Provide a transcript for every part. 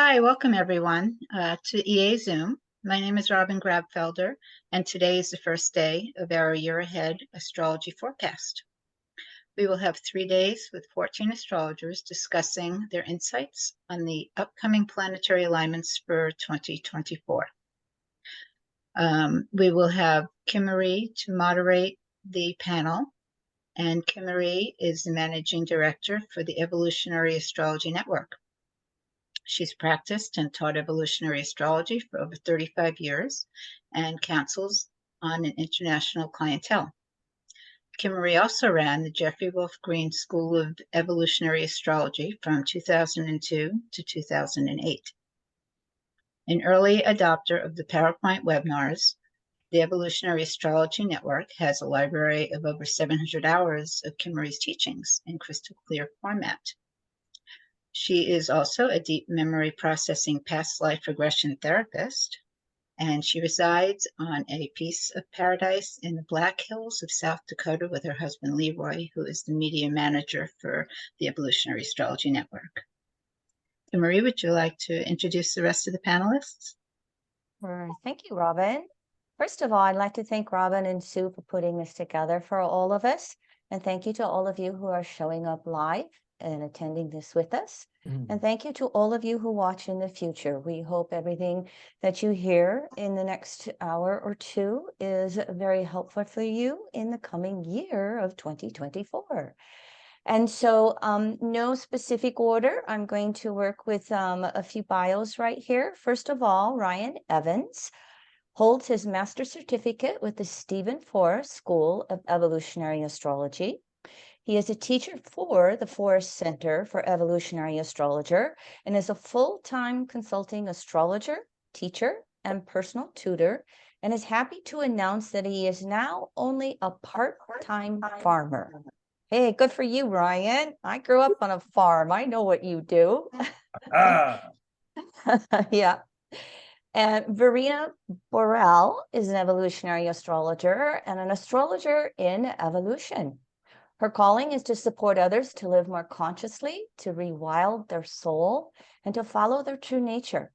Hi, welcome everyone to EA Zoom. My name is Robin Grabfelder, and today is the first day of our year ahead astrology forecast. We will have 3 days with 14 astrologers discussing their insights on the upcoming planetary alignments for 2024. We will have Kim Marie to moderate the panel, and Kim Marie is the Managing Director for the Evolutionary Astrology Network. She's practiced and taught evolutionary astrology for over 35 years and counsels on an international clientele. Kim Marie also ran the Jeffrey Wolf Green School of Evolutionary Astrology from 2002 to 2008. An early adopter of the PowerPoint webinars, the Evolutionary Astrology Network has a library of over 700 hours of Kim Marie's teachings in crystal clear format. She is also a deep memory processing past life regression therapist, and she resides on a piece of paradise in the Black Hills of South Dakota with her husband Leroy, who is the media manager for the Evolutionary Astrology Network. Marie, would you like to introduce the rest of the panelists? Sure. Thank you, Robin. First of all, I'd like to thank Robin and Sue for putting this together for all of us. And thank you to all of you who are showing up live and attending this with us. And thank you to all of you who watch in the future. We hope everything that you hear in the next hour or two is very helpful for you in the coming year of 2024. And so no specific order. I'm going to work with a few bios right here. First of all, Ryan Evans holds his master's certificate with the Stephen Forrest School of Evolutionary Astrology. He is a teacher for the Forrest Center for Evolutionary Astrologer and is a full-time consulting astrologer, teacher, and personal tutor, and is happy to announce that he is now only a part-time farmer. Hey, good for you, Ryan. I grew up on a farm. I know what you do. Yeah. And Verena Borell is an evolutionary astrologer and an astrologer in evolution. Her calling is to support others to live more consciously, to rewild their soul, and to follow their true nature.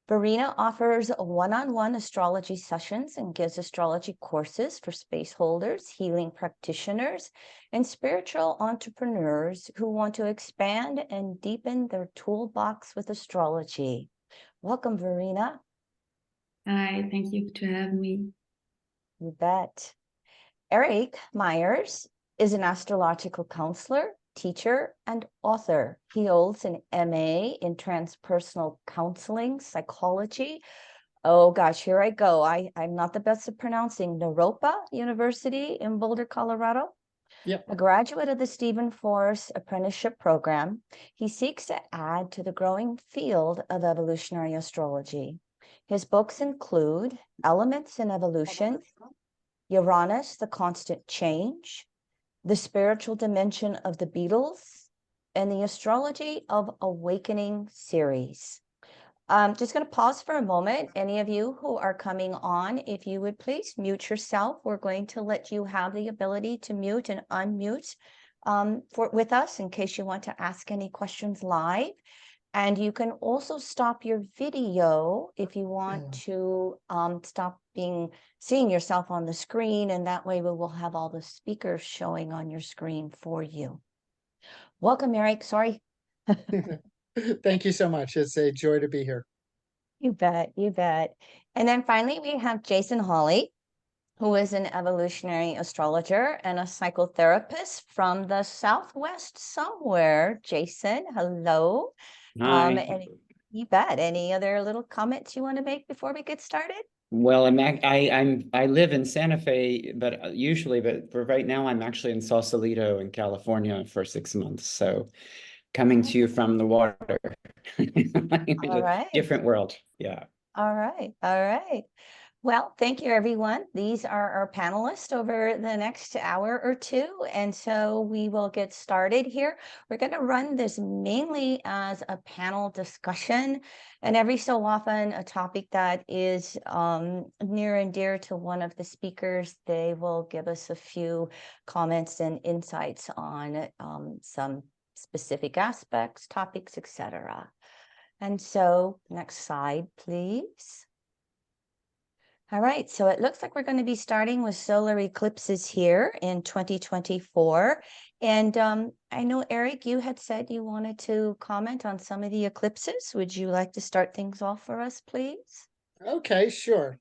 Verena offers one-on-one astrology sessions and gives astrology courses for space holders, healing practitioners, and spiritual entrepreneurs who want to expand and deepen their toolbox with astrology. Welcome, Verena. Hi, thank you to have me. You bet. Eric Myers is an astrological counselor, teacher, and author. He holds an MA in transpersonal counseling, psychology. Oh gosh, here I go. I'm not the best at pronouncing. Naropa University in Boulder, Colorado. Yep. A graduate of the Stephen Forrest Apprenticeship Program, he seeks to add to the growing field of evolutionary astrology. His books include Elements in Evolution, Uranus, the Constant Change, The Spiritual Dimension of the Beatles, and the Astrology of Awakening series. I'm just going to pause for a moment. Any of you who are coming on, if you would please mute yourself. We're going to let you have the ability to mute and unmute with us in case you want to ask any questions live. And you can also stop your video if you want to stop seeing yourself on the screen, and that way we will have all the speakers showing on your screen for you. Welcome, Eric. Sorry. Thank you so much. It's a joy to be here. You bet, you bet. And then finally, we have Jason Holley, who is an evolutionary astrologer and a psychotherapist from the Southwest somewhere. Jason, hello. Hi. You bet. Any other little comments you want to make before we get started? Well, I live in Santa Fe, but for right now, I'm actually in Sausalito in California for 6 months. So coming to you from the water. All right. Different world. Yeah. All right. All right. Well, thank you, everyone. These are our panelists over the next hour or two. And so we will get started here. We're going to run this mainly as a panel discussion, and every so often a topic that is near and dear to one of the speakers, they will give us a few comments and insights on some specific aspects, topics, etc. And so next slide, please. All right, so it looks like we're going to be starting with solar eclipses here in 2024. And I know, Eric, you had said you wanted to comment on some of the eclipses. Would you like to start things off for us, please? Okay, sure.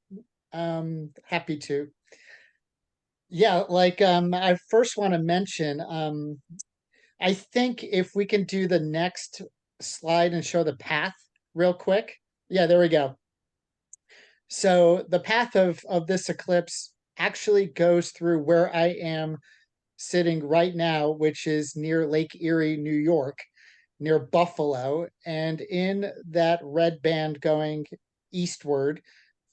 Happy to. Yeah, like I first want to mention, I think if we can do the next slide and show the path real quick. Yeah, there we go. So the path of this eclipse actually goes through where I am sitting right now, which is near Lake Erie, New York, near Buffalo. And in that red band going eastward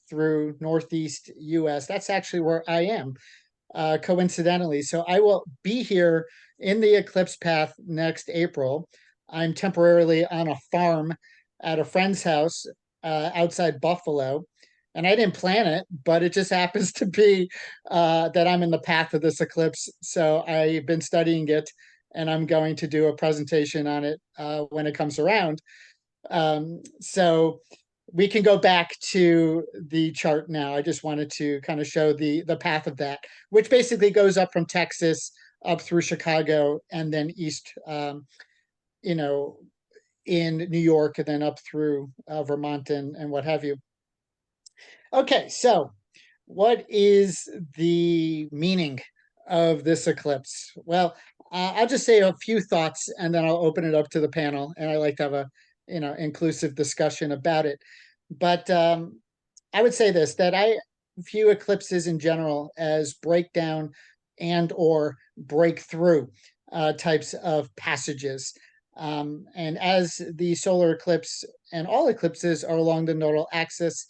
through Northeast US, that's actually where I am, coincidentally. So I will be here in the eclipse path next April. I'm temporarily on a farm at a friend's house outside Buffalo. And I didn't plan it, but it just happens to be that I'm in the path of this eclipse. So I've been studying it, and I'm going to do a presentation on it when it comes around. So we can go back to the chart now. I just wanted to kind of show the path of that, which basically goes up from Texas up through Chicago and then east, you know, in New York, and then up through Vermont and what have you. Okay, so what is the meaning of this eclipse? Well, I'll just say a few thoughts and then I'll open it up to the panel. And I like to have a inclusive discussion about it. But I would say this, that I view eclipses in general as breakdown and or breakthrough types of passages. And as the solar eclipse and all eclipses are along the nodal axis,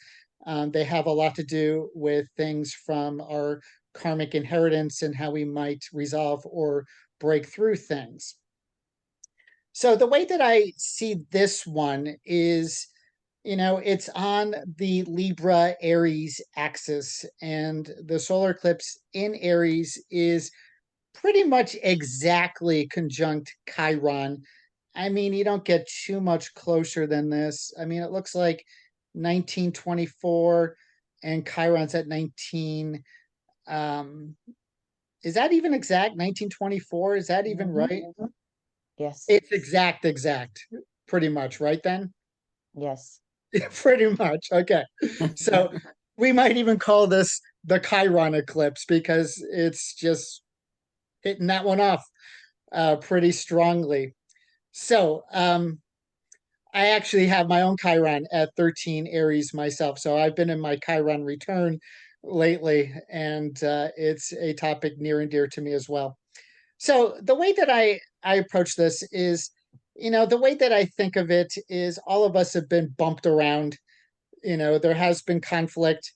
they have a lot to do with things from our karmic inheritance and how we might resolve or break through things. So the way that I see this one is, it's on the Libra Aries axis, and the solar eclipse in Aries is pretty much exactly conjunct Chiron. I mean, you don't get too much closer than this. I mean, it looks like 1924 and Chiron's at 19. Is that even exact? 1924? Is that even right? Yes. It's exact, pretty much, right then? Yes. Pretty much. Okay. So we might even call this the Chiron eclipse because it's just hitting that one off pretty strongly. So I actually have my own Chiron at 13 Aries myself. So I've been in my Chiron return lately, and it's a topic near and dear to me as well. So the way that I approach this is, the way that I think of it is all of us have been bumped around. There has been conflict.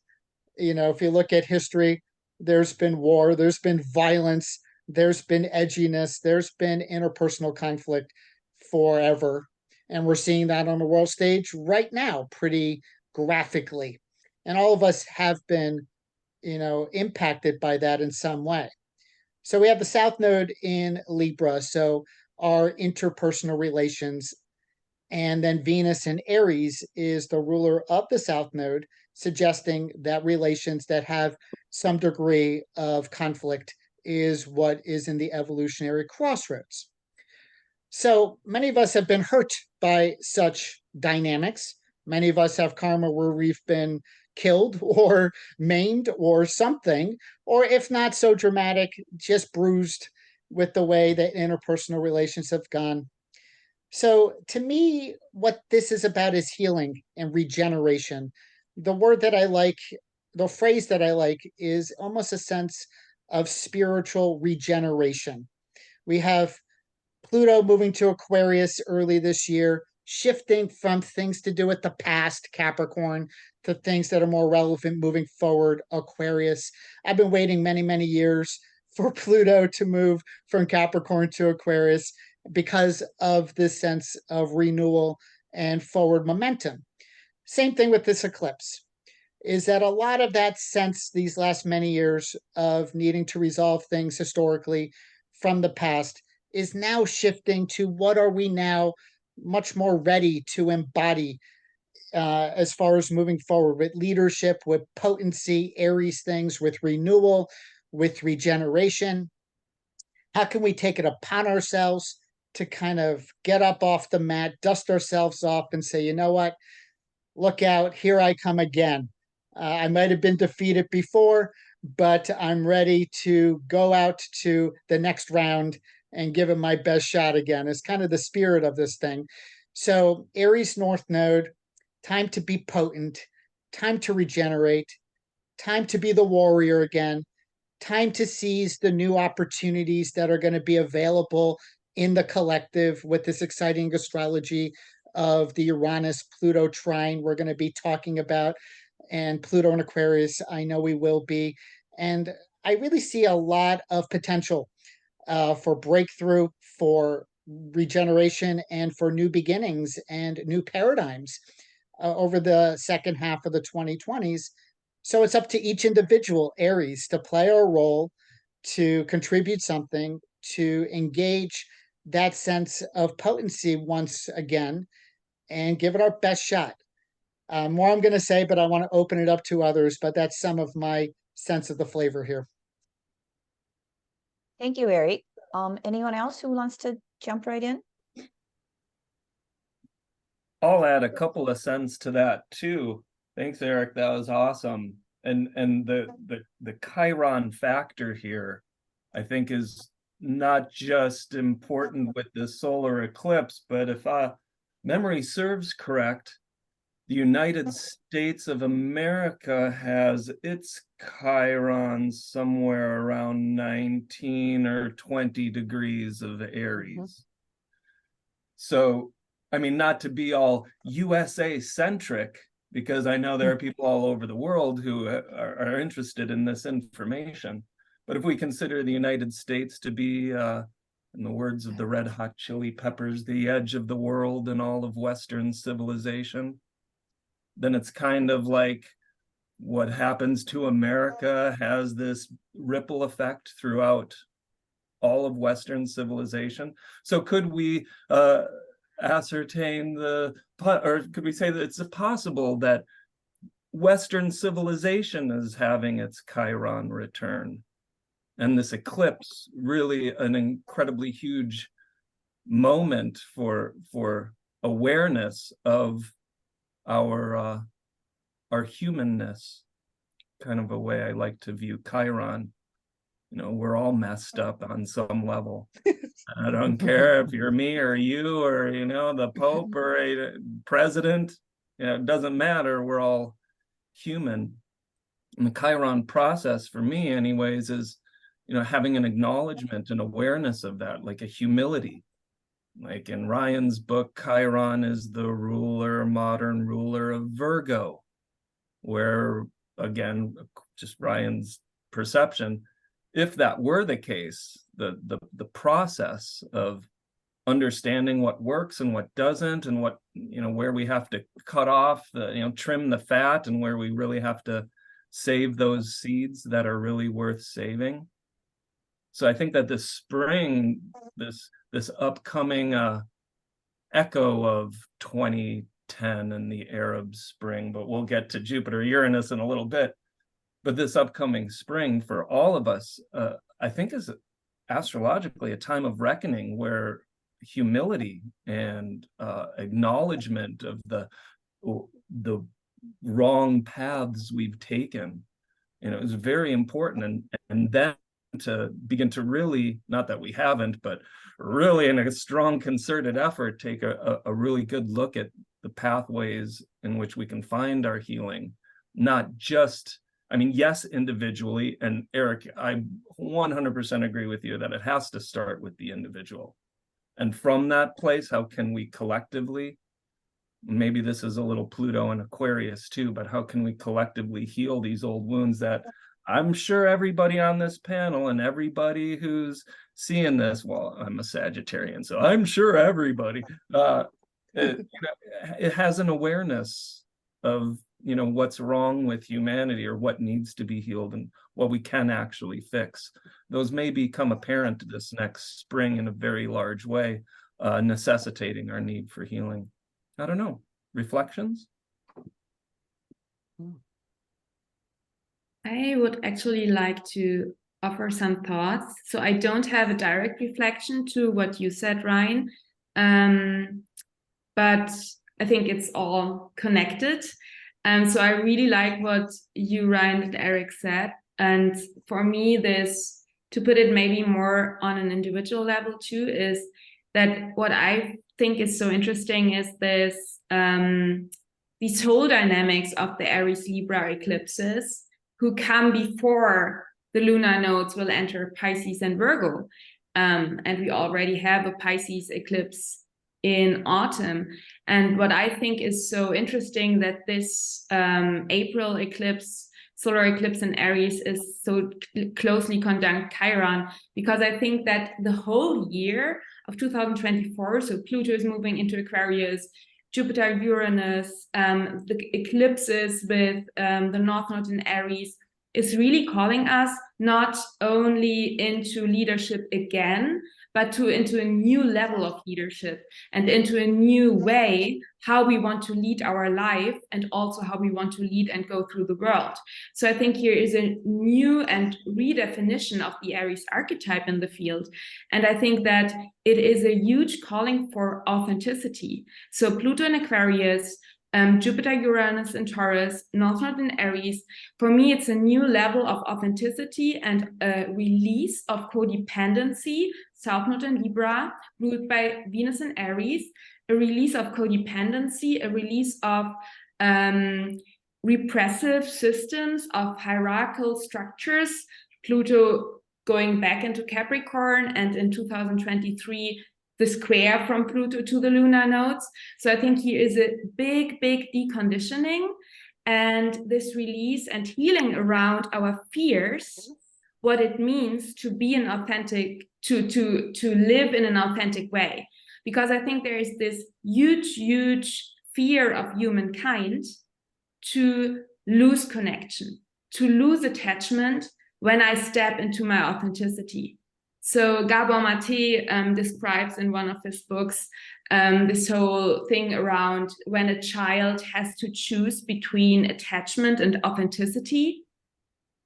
If you look at history, there's been war, there's been violence, there's been edginess, there's been interpersonal conflict forever. And we're seeing that on the world stage right now, pretty graphically. And all of us have been, impacted by that in some way. So we have the South Node in Libra, so our interpersonal relations. And then Venus in Aries is the ruler of the South Node, suggesting that relations that have some degree of conflict is what is in the evolutionary crossroads. So many of us have been hurt by such dynamics. Many of us have karma where we've been killed or maimed or something, or if not so dramatic, just bruised with the way that interpersonal relations have gone. So to me, what this is about is healing and regeneration. The word that I like, the phrase that I like is almost a sense of spiritual regeneration. We have Pluto moving to Aquarius early this year, shifting from things to do with the past, Capricorn, to things that are more relevant moving forward, Aquarius. I've been waiting many, many years for Pluto to move from Capricorn to Aquarius because of this sense of renewal and forward momentum. Same thing with this eclipse, is that a lot of that sense these last many years of needing to resolve things historically from the past is now shifting to what are we now much more ready to embody as far as moving forward with leadership, with potency, Aries things, with renewal, with regeneration. How can we take it upon ourselves to kind of get up off the mat, dust ourselves off, and say, you know what? Look out, here I come again. I might have been defeated before, but I'm ready to go out to the next round and give it my best shot again. It's kind of the spirit of this thing. So, Aries North Node, time to be potent, time to regenerate, time to be the warrior again, time to seize the new opportunities that are going to be available in the collective with this exciting astrology of the Uranus Pluto trine we're going to be talking about, and Pluto in Aquarius, I know we will be. And I really see a lot of potential for breakthrough, for regeneration, and for new beginnings and new paradigms over the second half of the 2020s. So it's up to each individual Aries to play a role, to contribute something, to engage that sense of potency once again, and give it our best shot. More I'm going to say, but I want to open it up to others. But that's some of my sense of the flavor here. Thank you, Eric. Anyone else who wants to jump right in? I'll add a couple of cents to that too. Thanks, Eric. That was awesome. And the Chiron factor here, I think, is not just important with the solar eclipse, but if memory serves correct, the United States of America has its Chiron somewhere around 19 or 20 degrees of Aries. So, I mean, not to be all USA centric, because I know there are people all over the world who are interested in this information. But if we consider the United States to be, in the words of the Red Hot Chili Peppers, the edge of the world and all of Western civilization, then it's kind of like what happens to America has this ripple effect throughout all of Western civilization. So could we ascertain or could we say that it's possible that Western civilization is having its Chiron return, and this eclipse really an incredibly huge moment for awareness of our humanness, kind of a way I like to view Chiron. You know, we're all messed up on some level. I don't care if you're me or you or, you know, the Pope or a president, you know, it doesn't matter. We're all human. And the Chiron process for me anyways is, you know, having an acknowledgement and awareness of that, like a humility. Like in Ryan's book, Chiron is the modern ruler of Virgo, where, again, just Ryan's perception, if that were the case, the process of understanding what works and what doesn't, and what, you know, where we have to cut off trim the fat, and where we really have to save those seeds that are really worth saving. So I think that this spring, this upcoming echo of 2010 and the Arab Spring, but we'll get to Jupiter Uranus in a little bit. But this upcoming spring for all of us, I think, is astrologically a time of reckoning, where humility and acknowledgement of the wrong paths we've taken, you know, is very important. And then to begin to really, not that we haven't, but really in a strong concerted effort, take a really good look at the pathways in which we can find our healing, not just, I mean, yes, individually. And Eric, I 100% agree with you that it has to start with the individual. And from that place, how can we collectively, maybe this is a little Pluto and Aquarius too, but how can we collectively heal these old wounds that I'm sure everybody on this panel and everybody who's seeing this, well, I'm a Sagittarian, so I'm sure everybody, it has an awareness of, you know, what's wrong with humanity, or what needs to be healed, and what we can actually fix. Those may become apparent this next spring in a very large way. necessitating our need for healing. I don't know. Reflections? I would actually like to offer some thoughts. So I don't have a direct reflection to what you said, Ryan, but I think it's all connected. So I really like what you, Ryan, and Eric said. And for me, this, to put it maybe more on an individual level too, is that what I think is so interesting is this, these whole dynamics of the Aries Libra eclipses who come before the lunar nodes will enter Pisces and Virgo. And we already have a Pisces eclipse in autumn. And what I think is so interesting that this April eclipse, solar eclipse in Aries, is so closely conjunct Chiron, because I think that the whole year of 2024, so Pluto is moving into Aquarius, Jupiter, Uranus, the eclipses with the North Node in Aries is really calling us not only into leadership again, but into a new level of leadership and into a new way how we want to lead our life and also how we want to lead and go through the world. So I think here is a new and redefinition of the Aries archetype in the field. And I think that it is a huge calling for authenticity. So Pluto in Aquarius, Jupiter, Uranus in Taurus, North Node in Aries. For me, it's a new level of authenticity and a release of codependency. South Node in Libra, ruled by Venus in Aries, a release of codependency, a release of repressive systems, of hierarchical structures. Pluto going back into Capricorn, and in 2023, the square from Pluto to the lunar nodes. So I think here is a big, big deconditioning and this release and healing around our fears, what it means to be an authentic, to live in an authentic way. Because I think there is this huge, huge fear of humankind to lose connection, to lose attachment when I step into my authenticity. So Gabor Mate describes in one of his books this whole thing around when a child has to choose between attachment and authenticity,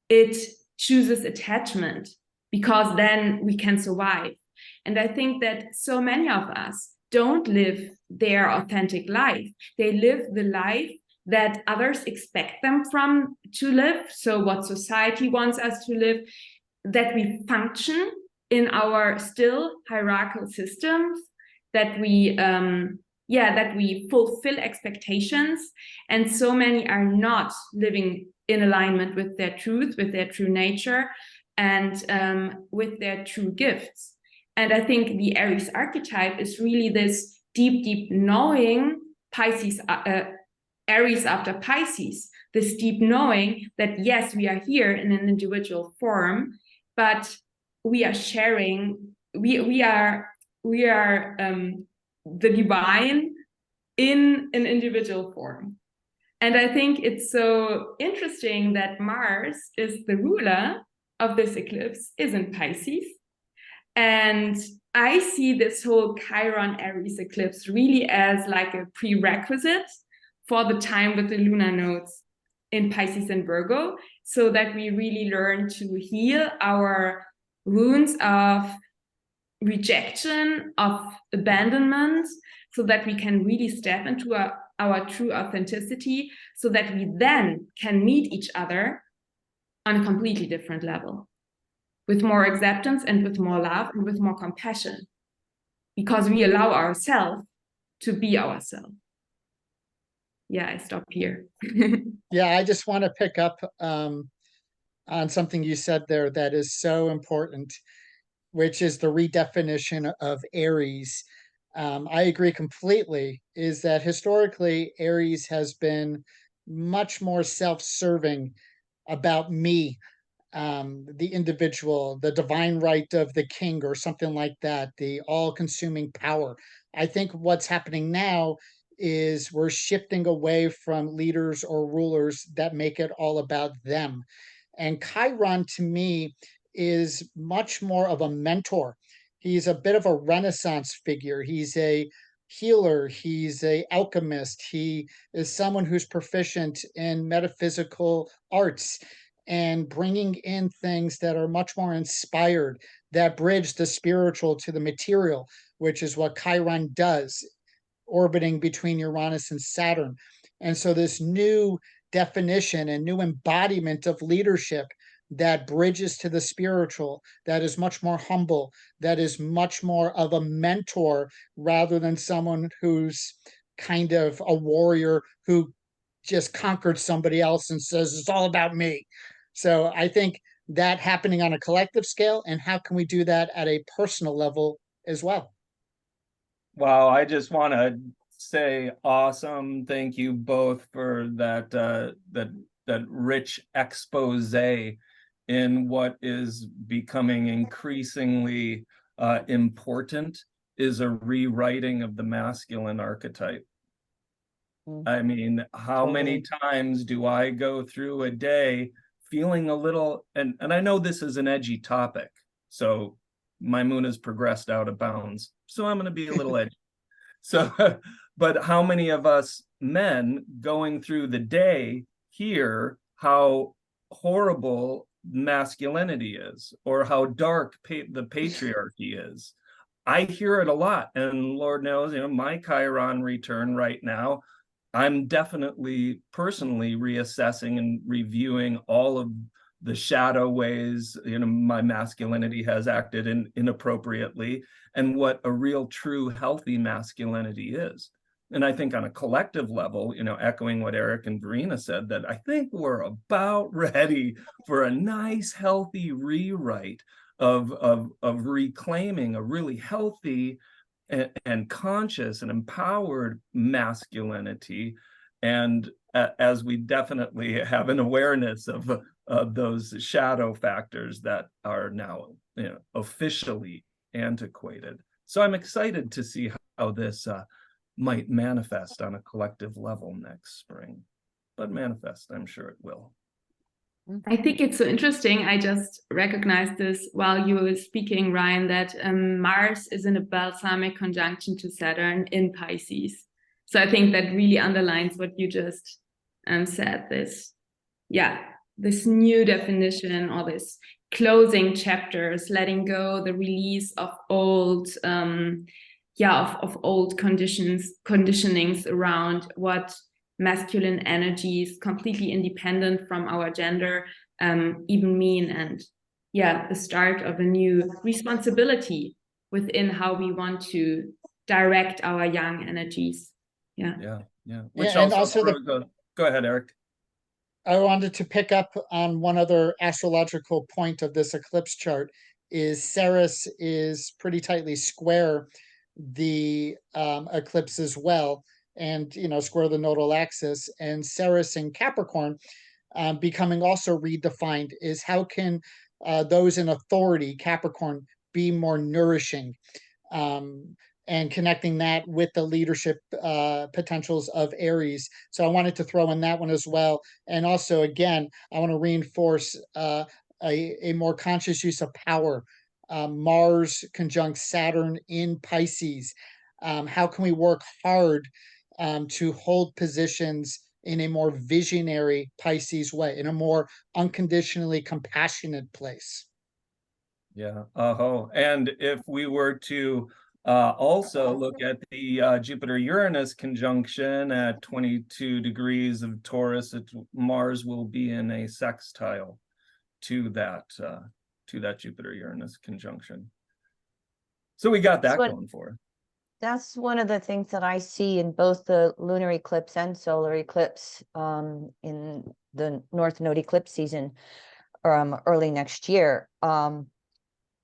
it chooses attachment because then we can survive. And I think that so many of us don't live their authentic life. They live the life that others expect them to live. So what society wants us to live, that we function in our still hierarchical systems, that we fulfill expectations, and so many are not living in alignment with their truth, with their true nature, and with their true gifts. And I think the Aries archetype is really this deep, deep knowing, Pisces, Aries after Pisces, this deep knowing that yes, we are here in an individual form, but we are sharing, we are the divine in an individual form. And I think it's so interesting that Mars is the ruler of this eclipse, is in Pisces. And I see this whole Chiron Aries eclipse really as like a prerequisite for the time with the lunar nodes in Pisces and Virgo, so that we really learn to heal our wounds of rejection, of abandonment, so that we can really step into our true authenticity, so that we then can meet each other on a completely different level, with more acceptance and with more love and with more compassion, because we allow ourselves to be ourselves. Yeah, I stop here. Yeah, I just want to pick up on something you said there that is so important, which is the redefinition of Aries. I agree completely, is that historically Aries has been much more self-serving about me, the individual, the divine right of the king or something like that, the all-consuming power. I think what's happening now is we're shifting away from leaders or rulers that make it all about them. And Chiron, to me, is much more of a mentor. He's a bit of a Renaissance figure. He's a healer. He's a alchemist. He is someone who's proficient in metaphysical arts and bringing in things that are much more inspired, that bridge the spiritual to the material, which is what Chiron does, orbiting between Uranus and Saturn. And so this new definition and new embodiment of leadership that bridges to the spiritual, that is much more humble, that is much more of a mentor rather than someone who's kind of a warrior who just conquered somebody else and says, it's all about me. So I think that happening on a collective scale, and how can we do that at a personal level as well? Wow, I just want to say awesome. Thank you both for that rich expose in what is becoming increasingly important is a rewriting of the masculine archetype. I mean, how many times do I go through a day feeling a little, and I know this is an edgy topic, so my moon has progressed out of bounds, so I'm going to be a little edgy. So, but how many of us men going through the day hear how horrible masculinity is, or how dark the patriarchy is? I hear it a lot, and Lord knows, my Chiron return right now, I'm definitely personally reassessing and reviewing all of the shadow ways my masculinity has acted inappropriately, and what a real true healthy masculinity is. And I think on a collective level, echoing what Eric and Verena said, that I think we're about ready for a nice healthy rewrite of reclaiming a really healthy and conscious and empowered masculinity, and as we definitely have an awareness of those shadow factors that are now officially antiquated. So I'm excited to see how this might manifest on a collective level next spring, but manifest, I'm sure it will. I think it's so interesting. I just recognized this while you were speaking, Ryan, that Mars is in a balsamic conjunction to Saturn in Pisces. So I think that really underlines what you just said, this new definition, or this closing chapters, letting go, the release of old, of old conditionings around what masculine energies completely independent from our gender even mean, and the start of a new responsibility within how we want to direct our young energies. Which also go ahead, Eric. I wanted to pick up on one other astrological point of this eclipse chart. Is Ceres is pretty tightly square the eclipse as well, and square the nodal axis, and Ceres in Capricorn becoming also redefined is how can those in authority, Capricorn, be more nourishing, and connecting that with the leadership potentials of Aries. So I wanted to throw in that one as well. And also, again, I want to reinforce a more conscious use of power. Mars conjunct Saturn in Pisces. How can we work hard to hold positions in a more visionary Pisces way, in a more unconditionally compassionate place? And if we were to also look at the Jupiter-Uranus conjunction at 22 degrees of Taurus, Mars will be in a sextile to that Jupiter-Uranus conjunction. So we got that going for it. That's one of the things that I see in both the lunar eclipse and solar eclipse in the North Node eclipse season early next year. In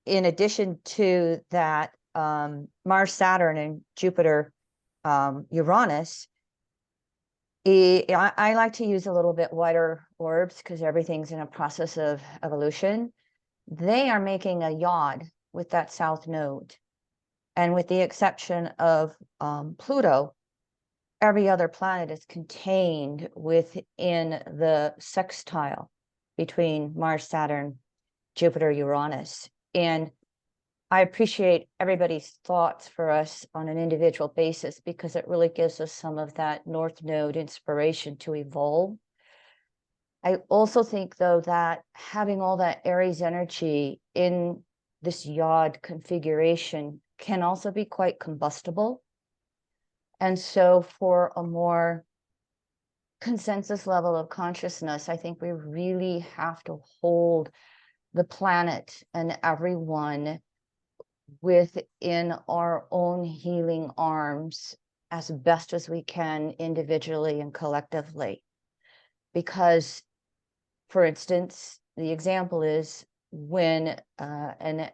addition to that, Mars, Saturn, and Jupiter, Uranus, I like to use a little bit wider orbs because everything's in a process of evolution. They are making a yod with that South Node. And with the exception of Pluto, every other planet is contained within the sextile between Mars, Saturn, Jupiter, Uranus. And I appreciate everybody's thoughts for us on an individual basis, because it really gives us some of that North Node inspiration to evolve. I also think, though, that having all that Aries energy in this yod configuration can also be quite combustible. And so for a more consensus level of consciousness, I think we really have to hold the planet and everyone within our own healing arms as best as we can, individually and collectively. Because, for instance, the example is when an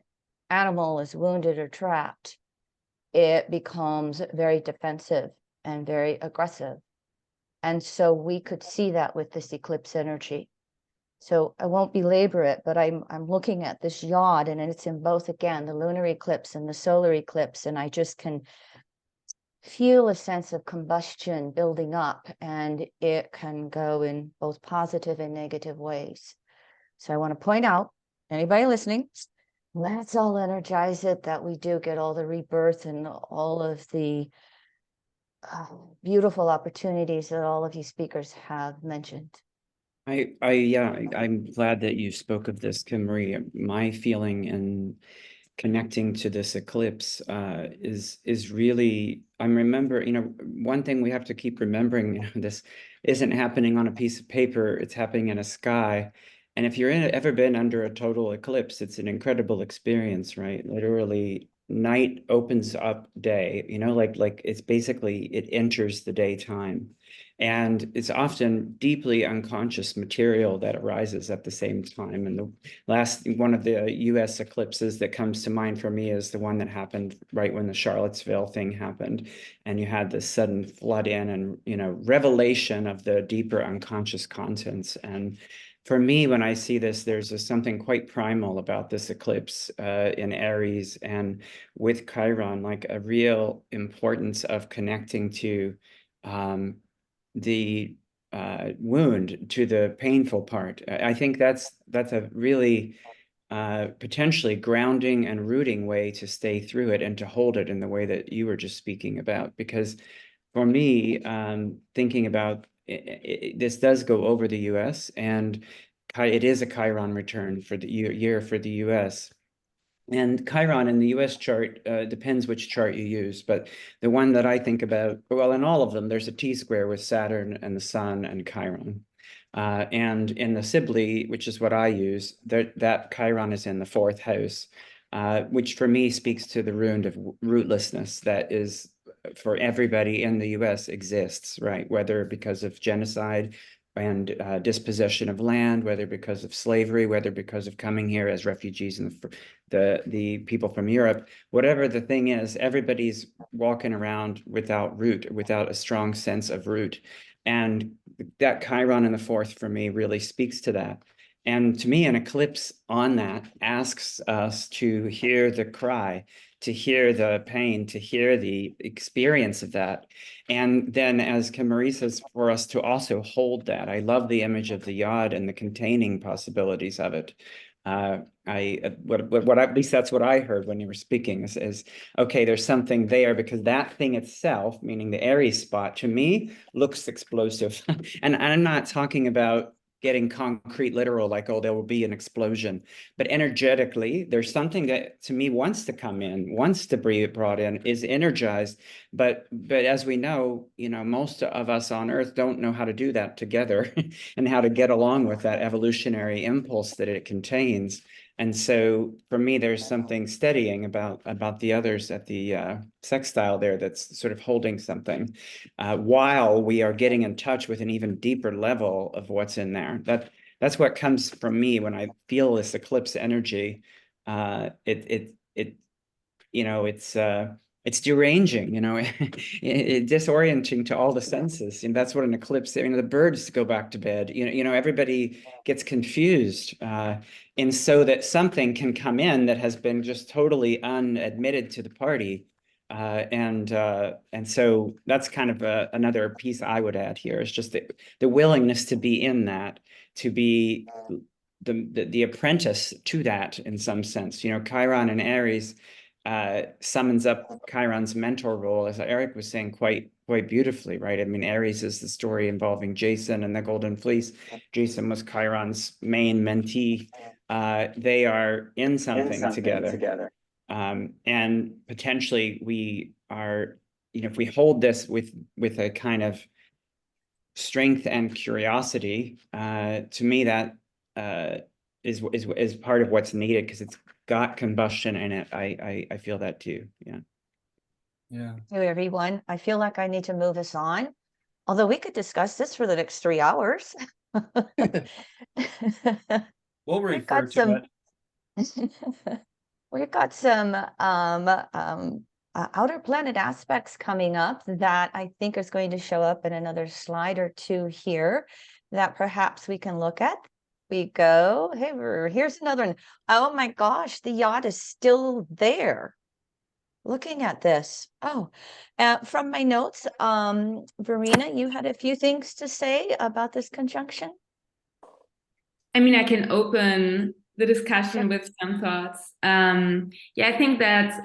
animal is wounded or trapped, it becomes very defensive and very aggressive. And so we could see that with this eclipse energy. So I won't belabor it, but I'm looking at this yod, and it's in both, again, the lunar eclipse and the solar eclipse, and I just can feel a sense of combustion building up, and it can go in both positive and negative ways. So I want to point out, anybody listening, let's all energize it, that we do get all the rebirth and all of the beautiful opportunities that all of you speakers have mentioned. I'm glad that you spoke of this, Kim Marie. My feeling in connecting to this eclipse is really, I'm remember, one thing we have to keep remembering, this isn't happening on a piece of paper, it's happening in a sky. And if you're ever been under a total eclipse, it's an incredible experience, right? Literally, night opens up day, like it's basically, it enters the daytime. And it's often deeply unconscious material that arises at the same time. And the last one of the US eclipses that comes to mind for me is the one that happened right when the Charlottesville thing happened. And you had this sudden flood in and, revelation of the deeper unconscious contents. And for me, when I see this, there's something quite primal about this eclipse in Aries and with Chiron, like a real importance of connecting to the wound, to the painful part. I think that's a really potentially grounding and rooting way to stay through it and to hold it in the way that you were just speaking about. Because for me, thinking about this does go over the US, and it is a Chiron return for the year for the US. And Chiron in the US chart depends which chart you use, but the one that I think about, well, in all of them, there's a T-square with Saturn and the Sun and Chiron. And in the Sibley, which is what I use, that Chiron is in the 4th house, which for me speaks to the rune of rootlessness that is for everybody in the US exists, right? Whether because of genocide and dispossession of land, whether because of slavery, whether because of coming here as refugees and the people from Europe, whatever the thing is, everybody's walking around without root, without a strong sense of root. And that Chiron in the 4th for me really speaks to that. And to me, an eclipse on that asks us to hear the cry, to hear the pain, to hear the experience of that. And then, as Kim Marie says, for us to also hold that. I love the image of the yod and the containing possibilities of it. At least that's what I heard when you were speaking is okay, there's something there, because that thing itself, meaning the Aries spot, to me looks explosive. And I'm not talking about getting concrete, literal, like, oh, there will be an explosion. But energetically, there's something that to me wants to come in, wants to be brought in, is energized. But as we know, most of us on Earth don't know how to do that together and how to get along with that evolutionary impulse that it contains. And so for me, there's something steadying about the others at the sextile there that's sort of holding something while we are getting in touch with an even deeper level of what's in there. That's what comes from me when I feel this eclipse energy. It's deranging, disorienting to all the senses. And that's what an eclipse, the birds go back to bed, everybody gets confused. And so that something can come in that has been just totally unadmitted to the party. And so that's kind of another piece I would add here, is just the willingness to be in that, to be the apprentice to that in some sense. You know, Chiron in Aries summons up Chiron's mentor role, as Eric was saying, quite beautifully, right? I mean, Aries is the story involving Jason and the Golden Fleece. Jason was Chiron's main mentee. They are in something together. And potentially we are, you know, if we hold this with a kind of strength and curiosity, to me that is part of what's needed, because it's got combustion in it. I feel that too. Yeah. Hey everyone, I feel like I need to move us on, although we could discuss this for the next 3 hours. We'll refer to it. We've got some outer planet aspects coming up that I think is going to show up in another slide or two here that perhaps we can look at. We go, hey, here's another one. Oh my gosh, the yacht is still there. Looking at this. Oh, from my notes, Verena, you had a few things to say about this conjunction? I mean, I can open the discussion with some thoughts. Yeah, I think that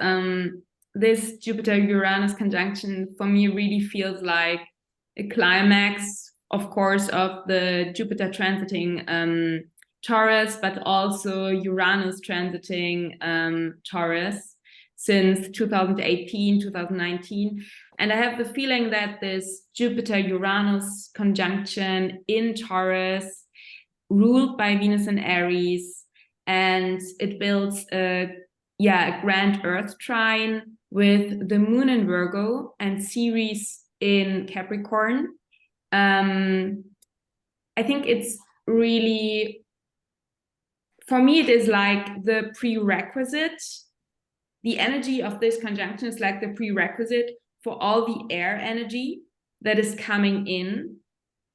this Jupiter-Uranus conjunction for me really feels like a climax, of course, of the Jupiter transiting Taurus, but also Uranus transiting Taurus since 2018, 2019. And I have the feeling that this Jupiter-Uranus conjunction in Taurus, ruled by Venus and Aries, and it builds a grand Earth trine with the Moon in Virgo and Ceres in Capricorn. I think it's really, for me, it is like the prerequisite. The energy of this conjunction is like the prerequisite for all the air energy that is coming in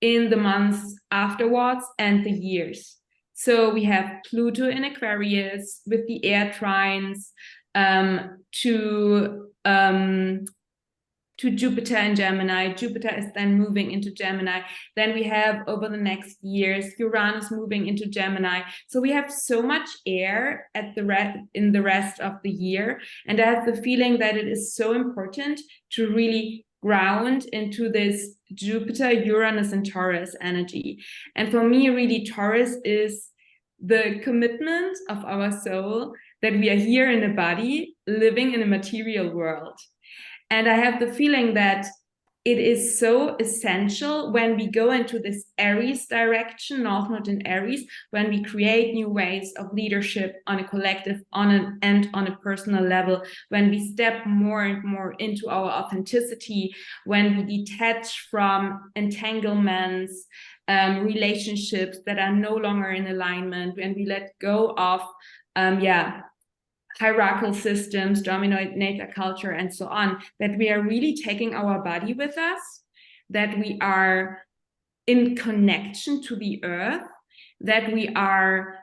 the months afterwards and the years. So we have Pluto in Aquarius with the air trines to Jupiter in Gemini. Jupiter is then moving into Gemini. Then we have, over the next years, Uranus moving into Gemini. So we have so much air in the rest of the year. And I have the feeling that it is so important to really ground into this Jupiter, Uranus, and Taurus energy. And for me, really, Taurus is the commitment of our soul that we are here in a body, living in a material world. And I have the feeling that it is so essential when we go into this Aries direction, North Node in Aries, when we create new ways of leadership on a collective, and on a personal level, when we step more and more into our authenticity, when we detach from entanglements, relationships that are no longer in alignment, when we let go of hierarchical systems, dominator culture, and so on, that we are really taking our body with us, that we are in connection to the earth, that we are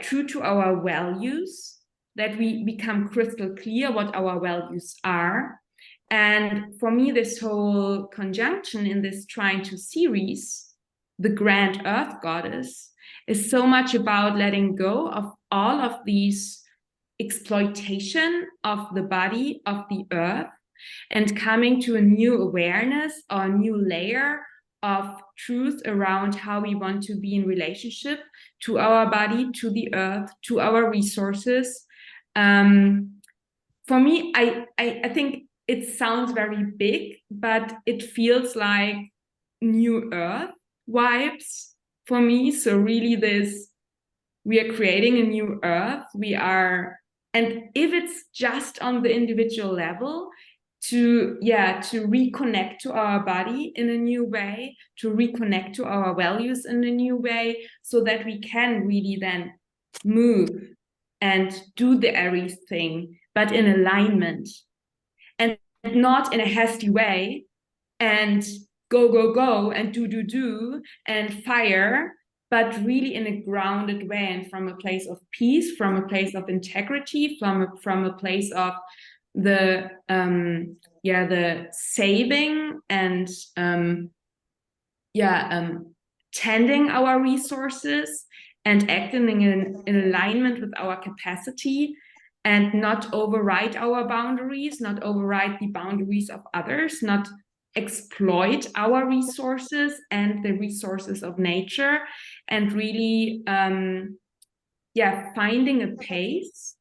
true to our values, that we become crystal clear what our values are. And for me, this whole conjunction in this trine to Ceres, the grand earth goddess, is so much about letting go of all of these exploitation of the body, of the earth, and coming to a new awareness or a new layer of truth around how we want to be in relationship to our body, to the earth, to our resources. For me, I think it sounds very big, but it feels like new earth vibes for me. So really we are creating a new earth. And if it's just on the individual level, to reconnect to our body in a new way, to reconnect to our values in a new way, so that we can really then move and do the Aries thing, but in alignment, and not in a hasty way, and go and do and fire, but really in a grounded way, and from a place of peace, from a place of integrity, from a place of the saving and tending our resources and acting in alignment with our capacity, and not override our boundaries, not override the boundaries of others, not exploit our resources and the resources of nature, and really finding a pace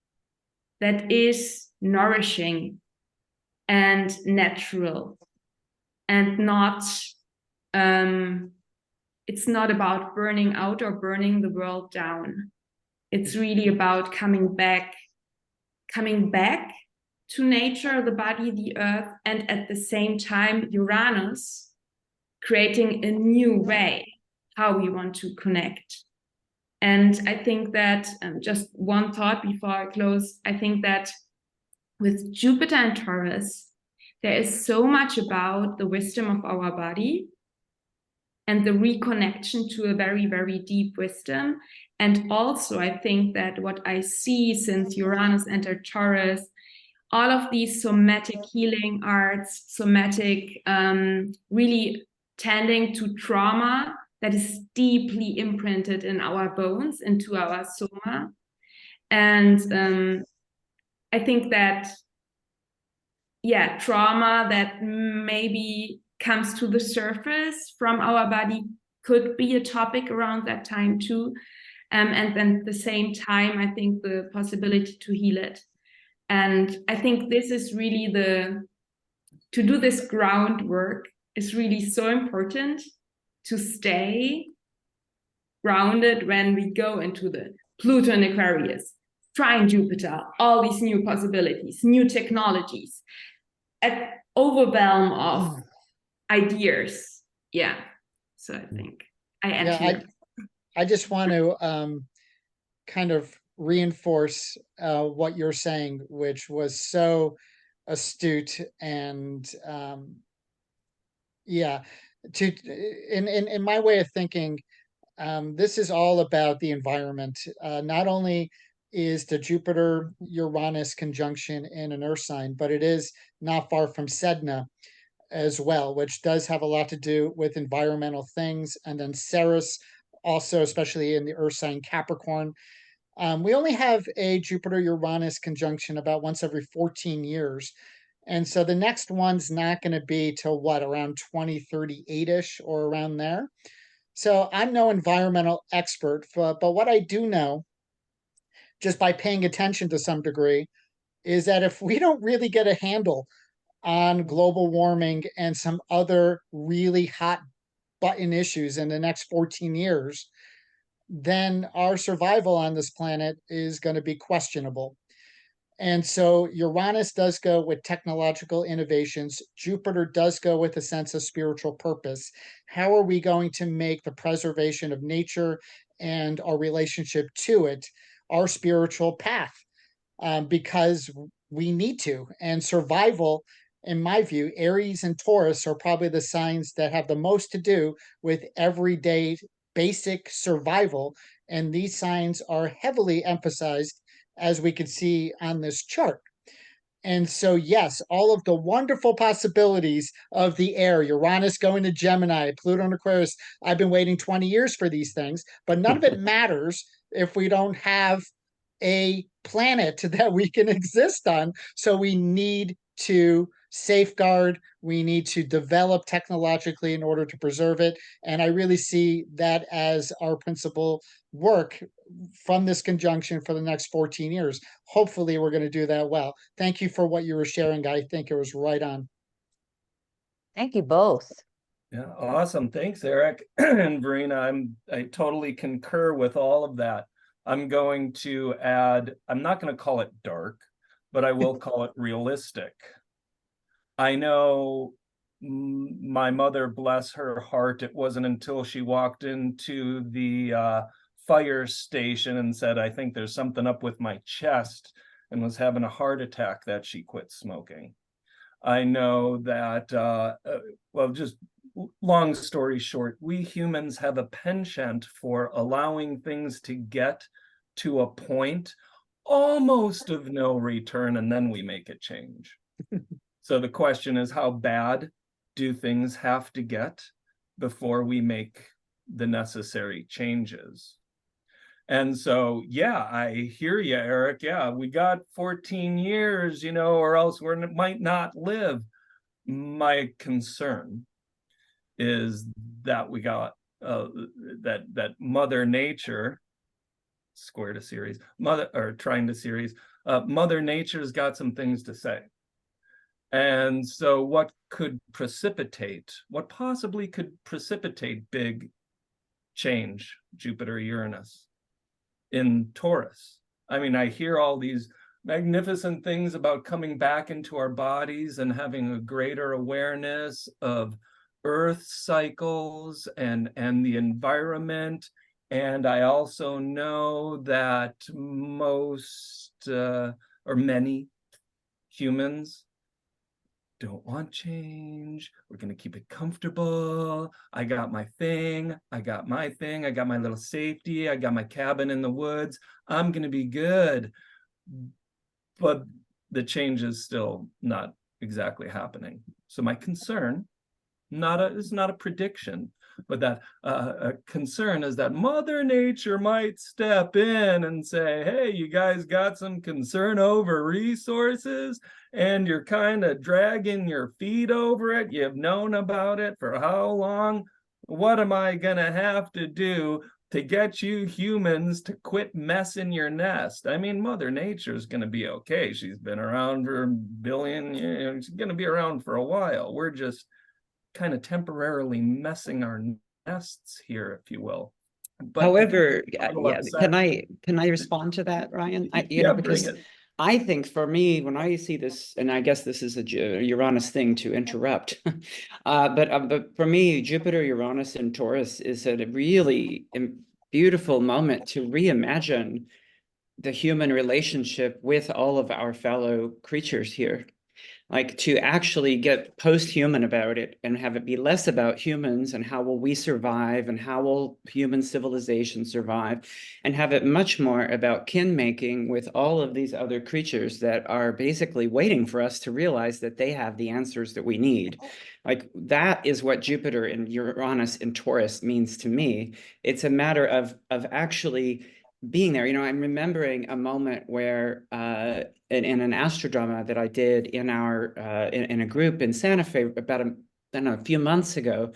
that is nourishing and natural, and not it's not about burning out or burning the world down. It's really about coming back to nature, the body, the earth, and at the same time, Uranus creating a new way how we want to connect. And I think that, just one thought before I close, I think that with Jupiter and Taurus, there is so much about the wisdom of our body and the reconnection to a very, very deep wisdom. And also, I think that what I see since Uranus entered Taurus, all of these somatic healing arts, somatic, really tending to trauma that is deeply imprinted in our bones, into our soma. And I think that, trauma that maybe comes to the surface from our body could be a topic around that time too. And then at the same time, I think the possibility to heal it. And I think this is really to do this groundwork is really so important, to stay grounded when we go into the Pluto in Aquarius, trine Jupiter, all these new possibilities, new technologies, an overwhelm of ideas. Yeah. So I think I end here. I just want to kind of reinforce what you're saying, which was so astute, and in my way of thinking, this is all about the environment. Not only is the Jupiter Uranus conjunction in an earth sign, but it is not far from Sedna as well, which does have a lot to do with environmental things. And then Ceres also, especially in the earth sign Capricorn. We only have a Jupiter Uranus conjunction about once every 14 years. And so the next one's not going to be till around 2038-ish or around there. So I'm no environmental expert, but what I do know, just by paying attention to some degree, is that if we don't really get a handle on global warming and some other really hot button issues in the next 14 years, then our survival on this planet is going to be questionable. And so Uranus does go with technological innovations. Jupiter does go with a sense of spiritual purpose. How are we going to make the preservation of nature and our relationship to it our spiritual path? Because we need to. And survival, in my view, Aries and Taurus are probably the signs that have the most to do with everyday basic survival. And these signs are heavily emphasized, as we can see on this chart. And so, yes, all of the wonderful possibilities of the air, Uranus going to Gemini, Pluto and Aquarius, I've been waiting 20 years for these things, but none of it matters if we don't have a planet that we can exist on. So we need to safeguard, we need to develop technologically in order to preserve it. And I really see that as our principal work from this conjunction for the next 14 years. Hopefully we're going to do that well. Thank you for what you were sharing. I think it was right on. Thank you both. Yeah, awesome. Thanks, Eric and Verena. I totally concur with all of that. I'm going to add, I'm not going to call it dark, but I will call it realistic. I know my mother, bless her heart, it wasn't until she walked into the fire station and said, I think there's something up with my chest, and was having a heart attack, that she quit smoking. I know that, well, just long story short, we humans have a penchant for allowing things to get to a point almost of no return, and then we make it change. So the question is, how bad do things have to get before we make the necessary changes. And so, yeah, I hear you, Eric. Yeah, we got 14 years, you know, or else we might not live. My concern is that we got that Mother Nature squared a series, Mother Nature's got some things to say. And so what possibly could precipitate big change, Jupiter, Uranus, in Taurus? I mean, I hear all these magnificent things about coming back into our bodies and having a greater awareness of Earth cycles and the environment. And I also know that most or many humans don't want change. We're going to keep it comfortable. I got my thing. I got my thing. I got my little safety. I got my cabin in the woods. I'm going to be good. But the change is still not exactly happening. So my concern, it's not a prediction, but that a concern is that Mother Nature might step in and say, hey, you guys got some concern over resources and you're kind of dragging your feet over it. You've known about it for how long? What am I going to have to do to get you humans to quit messing your nest? I mean, Mother Nature's going to be okay. She's been around for a billion years. She's going to be around for a while. We're just kind of temporarily messing our nests here, if you will. But however, can I respond to that, Ryan? Because I think for me, when I see this, and I guess this is a Uranus thing to interrupt, but for me, Jupiter, Uranus, and Taurus is a really beautiful moment to reimagine the human relationship with all of our fellow creatures here. Like to actually get post-human about it and have it be less about humans and how will we survive and how will human civilization survive, and have it much more about kin making with all of these other creatures that are basically waiting for us to realize that they have the answers that we need. Like that is what Jupiter and Uranus and Taurus means to me. It's a matter of actually being there. I'm remembering a moment where in an astrodrama that I did in a group in Santa Fe about a few months ago,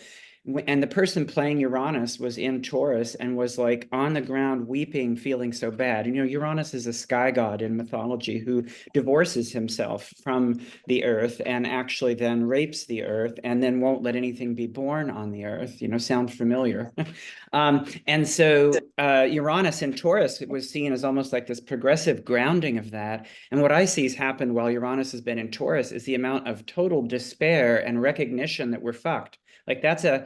and the person playing Uranus was in Taurus and was like on the ground weeping, feeling so bad. Uranus is a sky god in mythology who divorces himself from the earth and actually then rapes the earth and then won't let anything be born on the earth. Sound familiar? And so Uranus in Taurus was seen as almost like this progressive grounding of that. And what I see has happened while Uranus has been in Taurus is the amount of total despair and recognition that we're fucked. Like that's a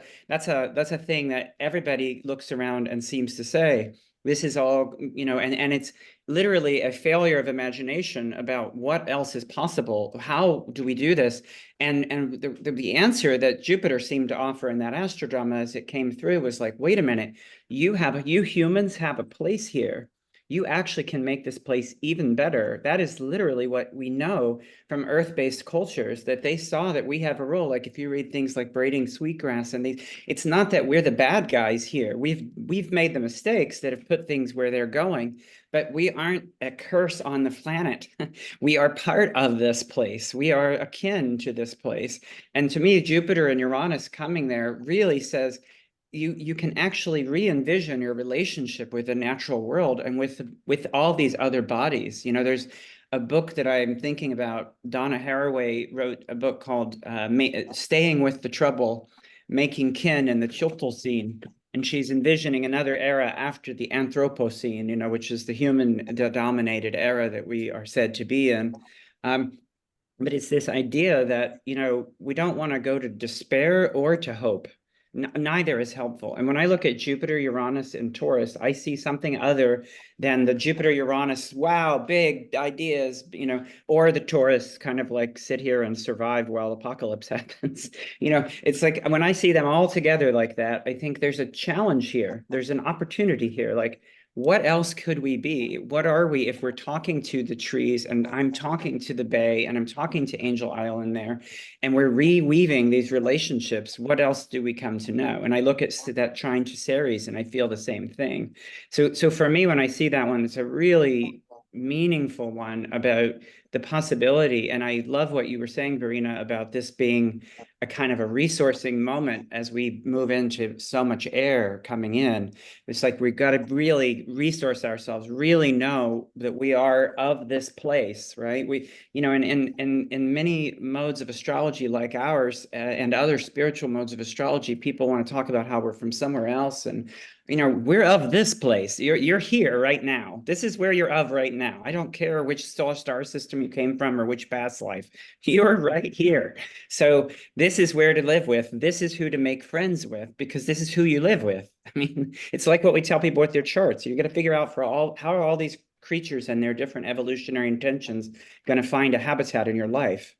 thing that everybody looks around and seems to say, this is all, and it's literally a failure of imagination about what else is possible. How do we do this? And the answer that Jupiter seemed to offer in that astrodrama as it came through was like, wait a minute, you humans have a place here. You actually can make this place even better. That is literally what we know from Earth-based cultures, that they saw that we have a role. Like if you read things like Braiding Sweetgrass, and it's not that we're the bad guys here. We've made the mistakes that have put things where they're going, but we aren't a curse on the planet. We are part of this place. We are akin to this place. And to me, Jupiter and Uranus coming there really says, you can actually re-envision your relationship with the natural world and with all these other bodies. There's a book that I'm thinking about. Donna Haraway wrote a book called Staying with the Trouble, Making Kin in the Chiltocene. And she's envisioning another era after the Anthropocene, which is the human-dominated era that we are said to be in. But it's this idea that, we don't want to go to despair or to hope. Neither is helpful. And when I look at Jupiter, Uranus, and Taurus, I see something other than the Jupiter, Uranus, wow, big ideas, or the Taurus kind of like sit here and survive while apocalypse happens. It's like when I see them all together like that, I think there's a challenge here. There's an opportunity here. Like, what else could we be? What are we if we're talking to the trees and I'm talking to the bay and I'm talking to Angel Island there and we're reweaving these relationships? What else do we come to know? And I look at that Trine to Ceres and I feel the same thing. So for me, when I see that one, it's a really meaningful one about the possibility. And I love what you were saying, Verena, about this being a kind of a resourcing moment as we move into so much air coming in. It's like we've got to really resource ourselves, really know that we are of this place, right? We, you know, in many modes of astrology like ours and other spiritual modes of astrology, people want to talk about how we're from somewhere else. And, you know, we're of this place. You're here right now. This is where you're of right now. I don't care which star system you came from or which past life. You're right here. So this is where to live with. This is who to make friends with, because this is who you live with. I mean, it's like what we tell people with their charts. You got to figure out how are all these creatures and their different evolutionary intentions going to find a habitat in your life.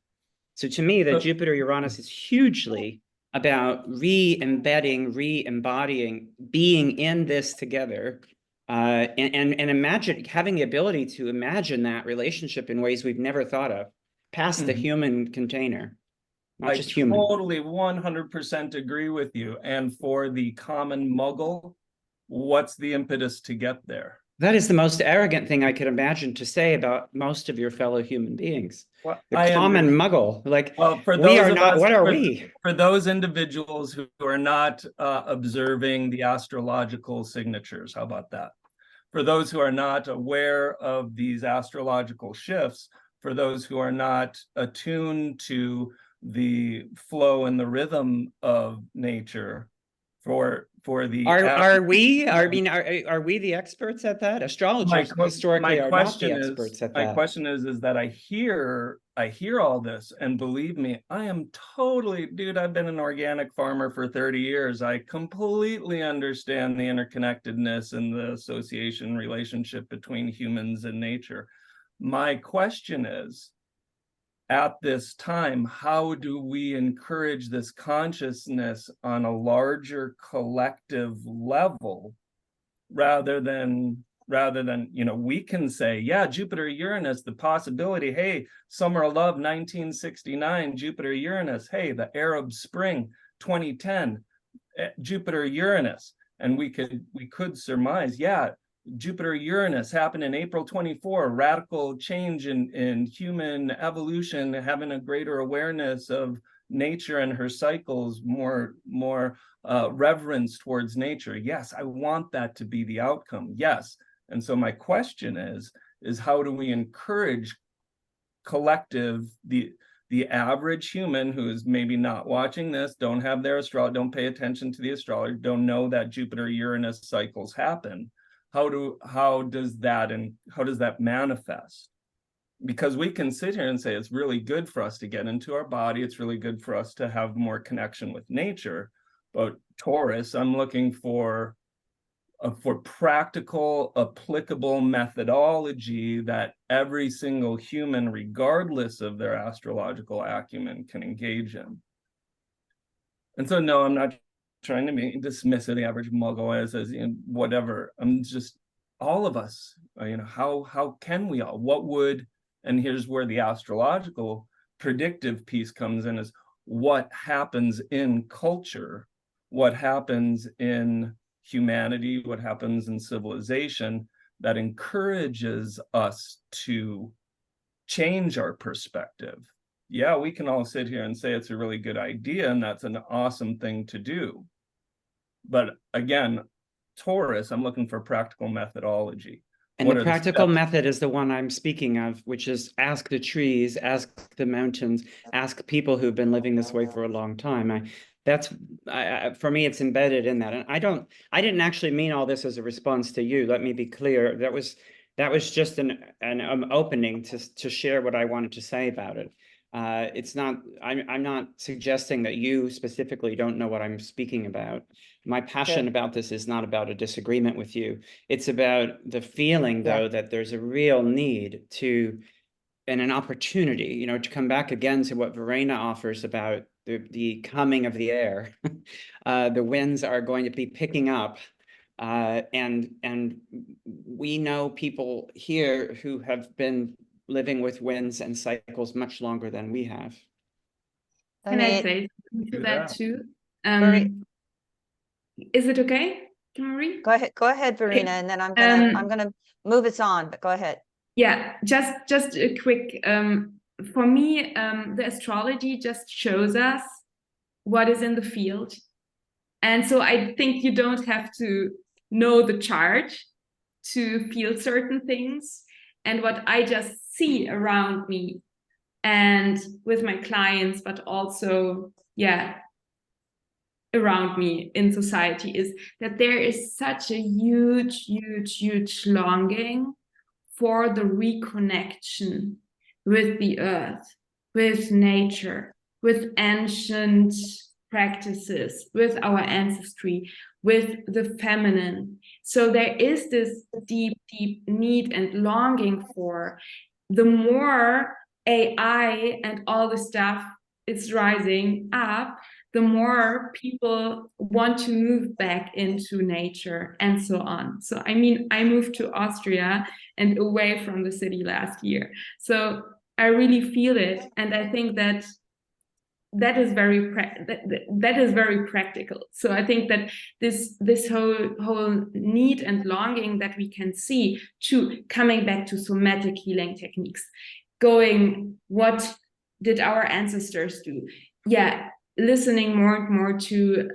So to me, the Jupiter Uranus is hugely about re-embedding, re-embodying, being in this together, and imagine having the ability to imagine that relationship in ways we've never thought of, past the human container, not just human. I totally 100% agree with you. And for the common muggle, what's the impetus to get there? That is the most arrogant thing I could imagine to say about most of your fellow human beings. Well, The common muggle, like, well, for we those are of not, us, what are we? For those individuals who are not observing the astrological signatures, how about that? For those who are not aware of these astrological shifts, for those who are not attuned to the flow and the rhythm of nature, for the Are we? I mean, are we the experts at that? Astrologers historically are not the experts at that. My question is that I hear all this, and believe me, I am totally, dude, I've been an organic farmer for 30 years. I completely understand the interconnectedness and the association relationship between humans and nature. My question is, at this time, how do we encourage this consciousness on a larger collective level rather than, you know, we can say, yeah, Jupiter, Uranus, the possibility, hey, Summer of Love, 1969, Jupiter, Uranus, hey, the Arab Spring, 2010, Jupiter, Uranus. And we could surmise, yeah, Jupiter Uranus happened in April 24, radical change in human evolution, having a greater awareness of nature and her cycles, more reverence towards nature. Yes, I want that to be the outcome. Yes. And so my question is how do we encourage collective, the average human who is maybe not watching this, don't have their astrology, don't pay attention to the astrology, don't know that Jupiter Uranus cycles happen. How does that manifest? Because we can sit here and say it's really good for us to get into our body, it's really good for us to have more connection with nature. But Taurus, I'm looking for practical, applicable methodology that every single human, regardless of their astrological acumen, can engage in. And so, no, I'm not trying to be dismissive of the average muggle as you know, whatever. I'm just, all of us, you know, how can we all, what would, and here's where the astrological predictive piece comes in, is what happens in culture, what happens in humanity, what happens in civilization that encourages us to change our perspective. Yeah, we can all sit here and say it's a really good idea and that's an awesome thing to do. But again, Taurus, I'm looking for practical methodology. And the practical method is the one I'm speaking of, which is ask the trees, ask the mountains, ask people who've been living this way for a long time. For me, it's embedded in that. And I didn't actually mean all this as a response to you. Let me be clear. That was just an opening to share what I wanted to say about it. It's not, I'm not suggesting that you specifically don't know what I'm speaking about. My passion about this is not about a disagreement with you. It's about the feeling, though, that there's a real need to, and an opportunity, you know, to come back again to what Verena offers about the coming of the air. The winds are going to be picking up And we know people here who have been living with winds and cycles much longer than we have. Can I say something to that too? Is it okay, Marie? Go ahead, Verena, and then I'm gonna move us on, but go ahead. Yeah, just a quick, for me, the astrology just shows us what is in the field. And so I think you don't have to know the chart to feel certain things. And what I just see around me and with my clients, but also, yeah, around me in society, is that there is such a huge longing for the reconnection with the earth, with nature, with ancient practices, with our ancestry, with the feminine. So there is this deep need and longing for, the more AI and all the stuff is rising up, the more people want to move back into nature and so on. So, I mean, I moved to Austria and away from the city last year. So I really feel it. And I think that that is very practical. So I think that this whole need and longing that we can see to coming back to somatic healing techniques, going, what did our ancestors do? Yeah, listening more and more to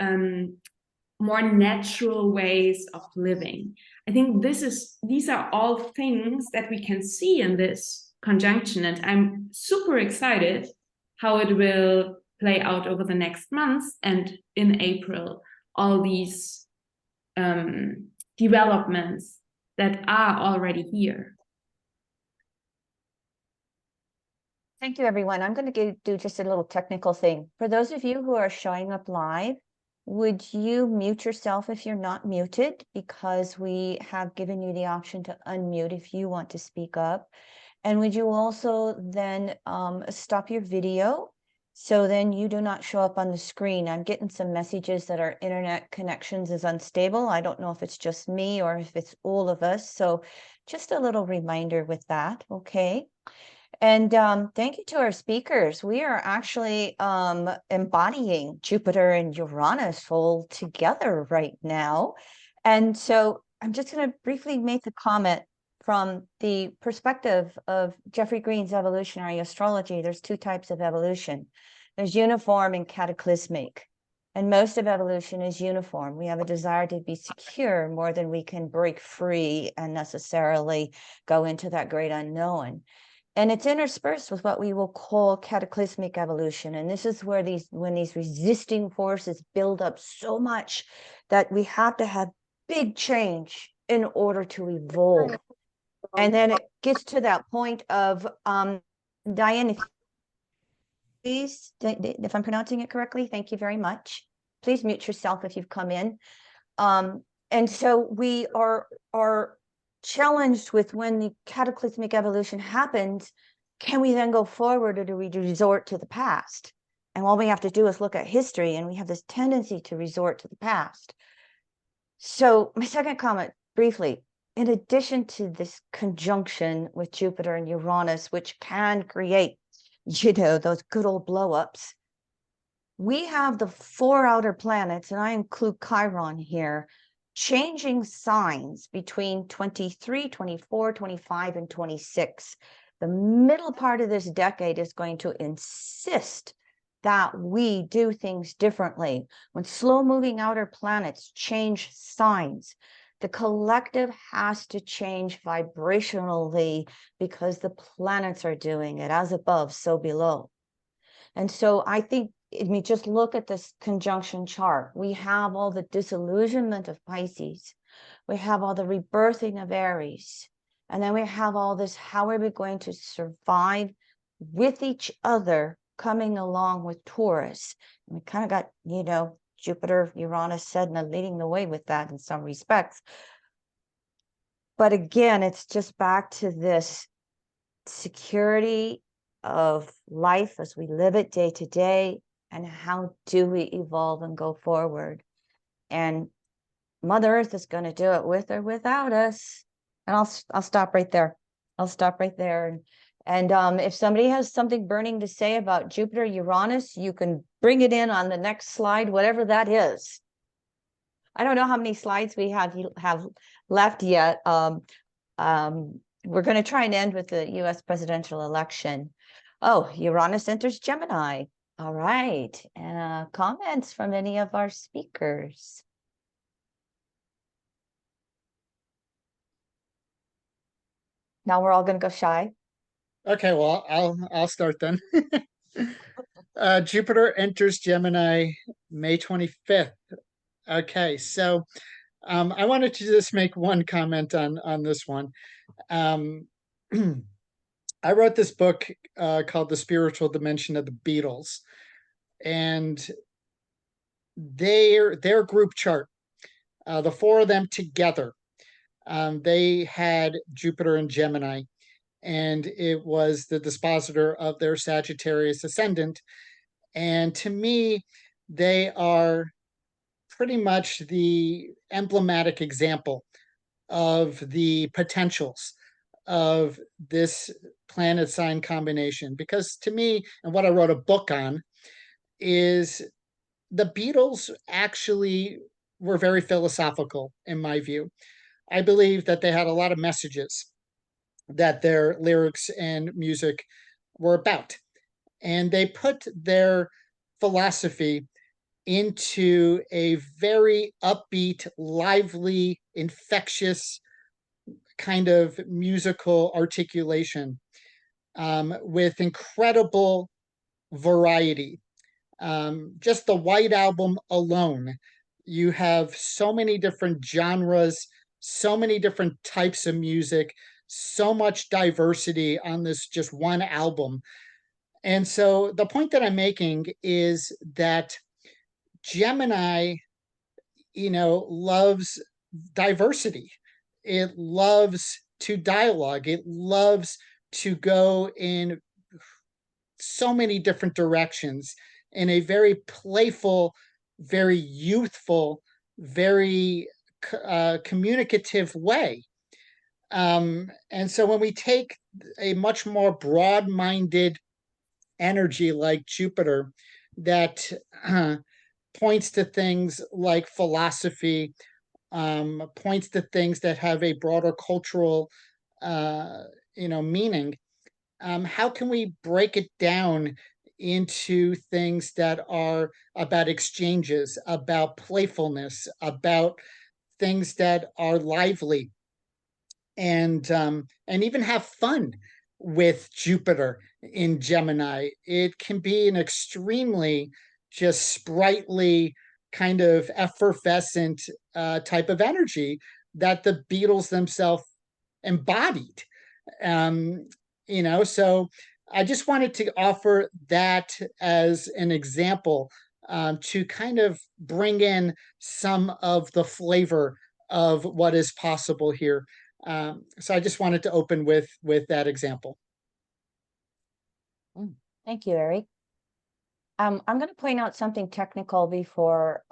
more natural ways of living. I think these are all things that we can see in this conjunction, and I'm super excited how it will play out over the next months, and in April, all these developments that are already here. Thank you, everyone. I'm going to do just a little technical thing. For those of you who are showing up live, would you mute yourself if you're not muted? Because we have given you the option to unmute if you want to speak up. And would you also then stop your video so then you do not show up on the screen? I'm getting some messages that our internet connections is unstable. I don't know if it's just me or if it's all of us. So just a little reminder with that, okay? And thank you to our speakers. We are actually embodying Jupiter and Uranus all together right now. And so I'm just going to briefly make a comment from the perspective of Jeffrey Green's evolutionary astrology. There's two types of evolution. There's uniform and cataclysmic. And most of evolution is uniform. We have a desire to be secure more than we can break free and necessarily go into that great unknown. And it's interspersed with what we will call cataclysmic evolution. And this is where when these resisting forces build up so much that we have to have big change in order to evolve. And then it gets to that point of, Diane, please, if I'm pronouncing it correctly, thank you very much. Please mute yourself if you've come in. And so we are challenged with, when the cataclysmic evolution happens, can we then go forward, or do we resort to the past? And all we have to do is look at history, and we have this tendency to resort to the past. So my second comment, briefly, in addition to this conjunction with Jupiter and Uranus, which can create, those good old blow-ups, we have the 4 outer planets, and I include Chiron here, changing signs between 23, 24, 25, and 26. The middle part of this decade is going to insist that we do things differently. When slow-moving outer planets change signs, the collective has to change vibrationally, because the planets are doing it. As above, so below. And so I think, I mean, just look at this conjunction chart. We have all the disillusionment of Pisces. We have all the rebirthing of Aries. And then we have all this, how are we going to survive with each other coming along with Taurus? And we kind of got, Jupiter, Uranus, Sedna leading the way with that in some respects. But again, it's just back to this security of life as we live it day to day, and how do we evolve and go forward. And Mother Earth is going to do it with or without us. And I'll stop right there. I'll stop right there. And if somebody has something burning to say about Jupiter, Uranus, you can bring it in on the next slide, whatever that is. I don't know how many slides we have left yet. We're going to try and end with the US presidential election. Oh, Uranus enters Gemini. All right. Comments from any of our speakers? Now we're all going to go shy. Okay, well, I'll start then. Jupiter enters Gemini May 25th. Okay, so I wanted to just make one comment on this one. I wrote this book called The Spiritual Dimension of the Beatles, and their group chart, the four of them together, they had Jupiter in Gemini, and it was the dispositor of their Sagittarius ascendant. And to me, they are pretty much the emblematic example of the potentials of this planet sign combination. Because to me, and what I wrote a book on, is the Beatles actually were very philosophical, in my view. I believe that they had a lot of messages that their lyrics and music were about. And they put their philosophy into a very upbeat, lively, infectious kind of musical articulation with incredible variety. Just the White Album alone, you have so many different genres, so many different types of music, so much diversity on this just one album. And so the point that I'm making is that Gemini, loves diversity. It loves to dialogue. It loves to go in so many different directions in a very playful, very youthful, very communicative way. And so when we take a much more broad-minded energy like Jupiter that points to things like philosophy, points to things that have a broader cultural, meaning. How can we break it down into things that are about exchanges, about playfulness, about things that are lively, and even have fun with Jupiter in Gemini? It can be an extremely just sprightly, kind of effervescent type of energy that the Beatles themselves embodied. So I just wanted to offer that as an example to kind of bring in some of the flavor of what is possible here. So I just wanted to open with that example. Thank you, Eric. I'm going to point out something technical before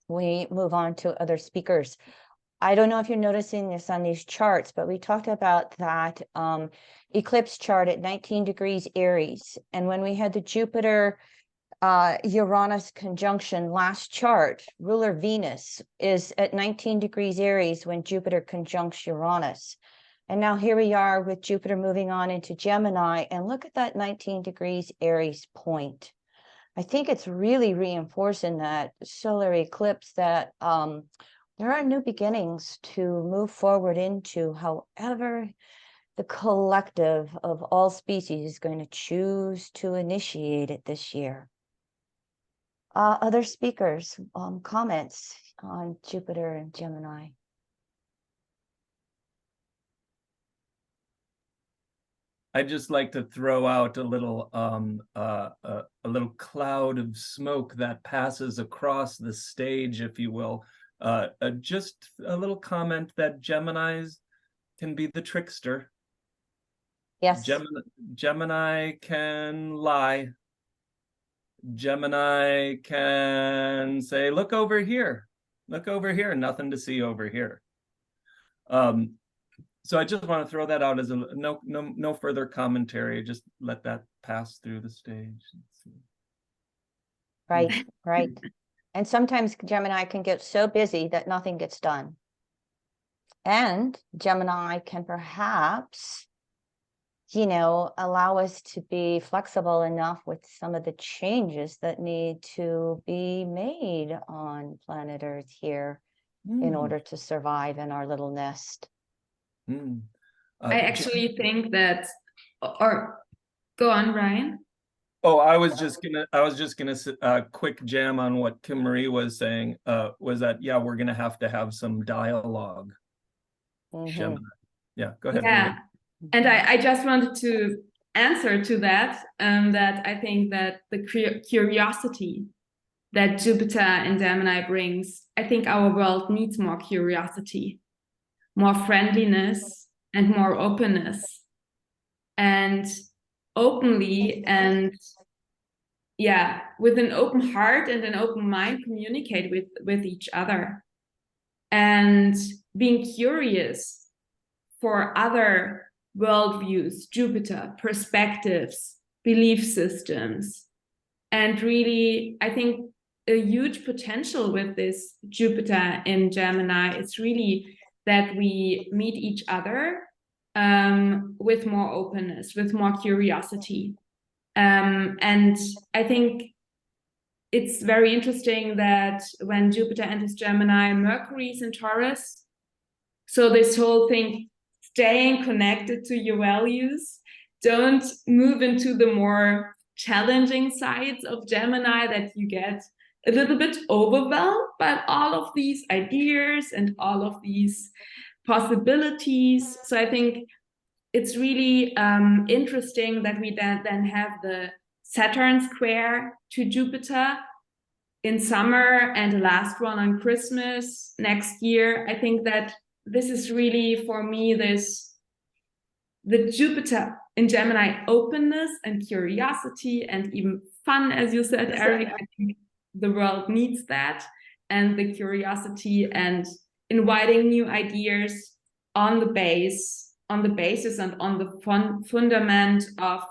we move on to other speakers. I don't know if you're noticing this on these charts, but we talked about that eclipse chart at 19 degrees Aries. And when we had the Jupiter Uranus conjunction last chart, ruler Venus is at 19 degrees Aries when Jupiter conjuncts Uranus. And now here we are with Jupiter moving on into Gemini, and look at that 19 degrees Aries point. I think it's really reinforcing that solar eclipse that there are new beginnings to move forward into, however the collective of all species is going to choose to initiate it this year. Other speakers, comments on Jupiter and Gemini? I'd just like to throw out a little cloud of smoke that passes across the stage, if you will. Just a little comment that Geminis can be the trickster. Yes. Gemini can lie. Gemini can say, look over here. Look over here, nothing to see over here. So I just want to throw that out as a no further commentary. Just let that pass through the stage. Right, right. And sometimes Gemini can get so busy that nothing gets done. And Gemini can perhaps, you know, allow us to be flexible enough with some of the changes that need to be made on planet Earth here in order to survive in our little nest. I actually think that, or go on, Ryan. Oh, I was just gonna quick jam on what Kim Marie was saying, was that, yeah, we're gonna have to have some dialogue. Gemini. Yeah, go ahead. Yeah, and I just wanted to answer to that, that I think that the curiosity that Jupiter in Gemini brings, I think our world needs more curiosity, more friendliness, and more openness, and openly and yeah, with an open heart and an open mind, communicate with each other, and being curious for other worldviews, Jupiter, perspectives, belief systems. And really, I think a huge potential with this Jupiter in Gemini is really that we meet each other with more openness, with more curiosity. And I think it's very interesting that when Jupiter enters Gemini, Mercury is in Taurus. So this whole thing, staying connected to your values, don't move into the more challenging sides of Gemini that you get a little bit overwhelmed by all of these ideas and all of these possibilities. So I think it's really interesting that we then have the Saturn square to Jupiter in summer and the last one on Christmas next year. I think that this is really, for me, the Jupiter in Gemini openness and curiosity and even fun, as you said, Eric. I think the world needs that, and the curiosity and inviting new ideas on the basis and on the fundament of,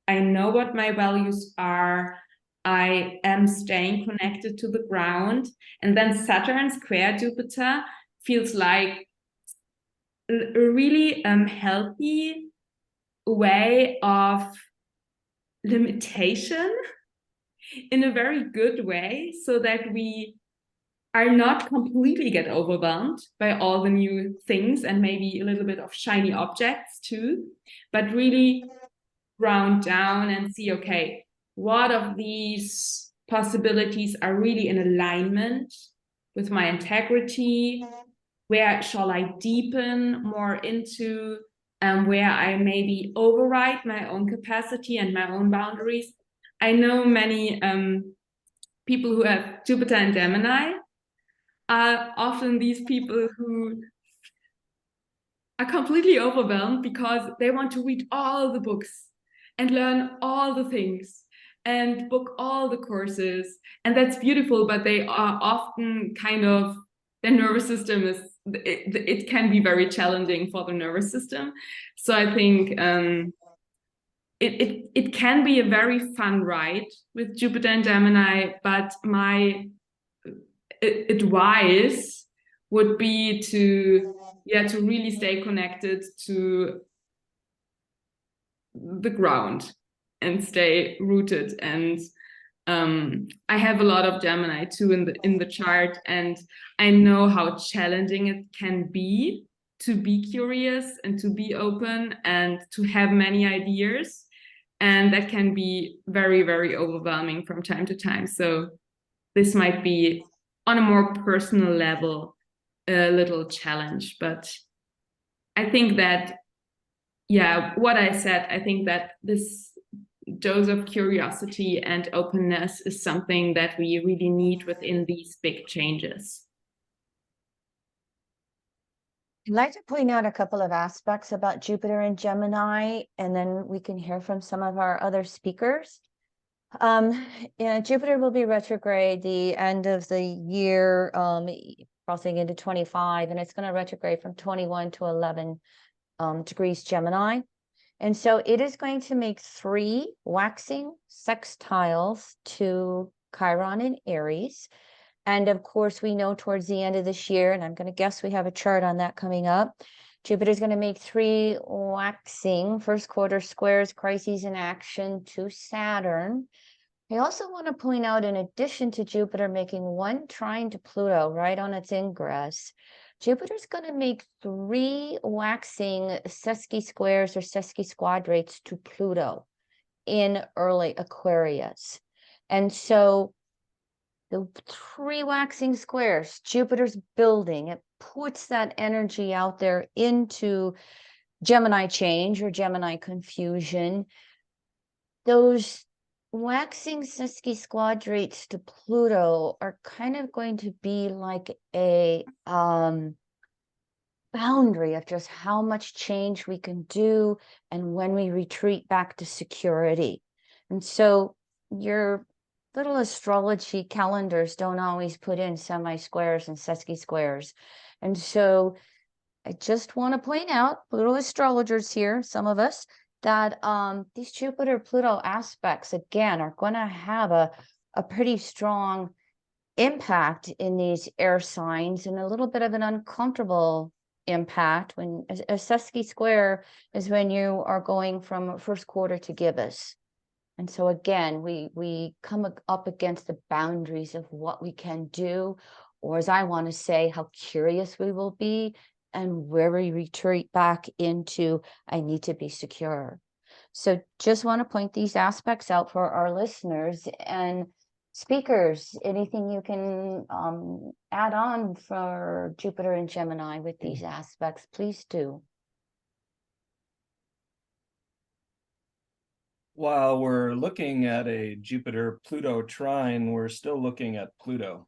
I know what my values are, I am staying connected to the ground. And then Saturn square Jupiter feels like a really healthy way of limitation in a very good way, so that we are not completely get overwhelmed by all the new things and maybe a little bit of shiny objects too, but really ground down and see, okay, what of these possibilities are really in alignment with my integrity? Where shall I deepen more into, where I maybe override my own capacity and my own boundaries? I know many people who have Jupiter and Gemini are often these people who are completely overwhelmed because they want to read all the books and learn all the things and book all the courses. And that's beautiful, but they are often kind of, their nervous system is, it can be very challenging for the nervous system. So I think it can be a very fun ride with Jupiter and Gemini, but my advice would be to really stay connected to the ground and stay rooted. And I have a lot of Gemini too in the chart, and I know how challenging it can be to be curious and to be open and to have many ideas, and that can be very, very overwhelming from time to time. So this might be, on a more personal level, a little challenge, but I think that, yeah, what I said, I think that this dose of curiosity and openness is something that we really need within these big changes. I'd like to point out a couple of aspects about Jupiter and Gemini, and then we can hear from some of our other speakers. Yeah, Jupiter will be retrograde the end of the year, crossing into 25, and it's going to retrograde from 21 to 11 degrees Gemini. And so it is going to make 3 waxing sextiles to Chiron in Aries. And of course, we know towards the end of this year, and I'm going to guess we have a chart on that coming up, Jupiter's going to make 3 waxing first quarter squares, crises in action to Saturn. I also want to point out, in addition to Jupiter making 1 trine to Pluto right on its ingress, Jupiter's going to make 3 waxing sesqui-squares or sesqui-squadrates to Pluto in early Aquarius. And so the 3 waxing squares, Jupiter's building, it puts that energy out there into Gemini change or Gemini confusion. Those waxing sesqui-squadrates to Pluto are kind of going to be like a boundary of just how much change we can do and when we retreat back to security. And so your little astrology calendars don't always put in semi-squares and sesqui-squares. And so I just want to point out, little astrologers here, some of us, that these Jupiter-Pluto aspects, again, are going to have a pretty strong impact in these air signs, and a little bit of an uncomfortable impact. When a sesqui-square is when you are going from first quarter to gibbous. And so again, we come up against the boundaries of what we can do, or as I want to say, how curious we will be, and where we retreat back into, I need to be secure. So just want to point these aspects out for our listeners. And speakers, anything you can add on for Jupiter and Gemini with these aspects, please do. While we're looking at a Jupiter-Pluto trine, we're still looking at Pluto.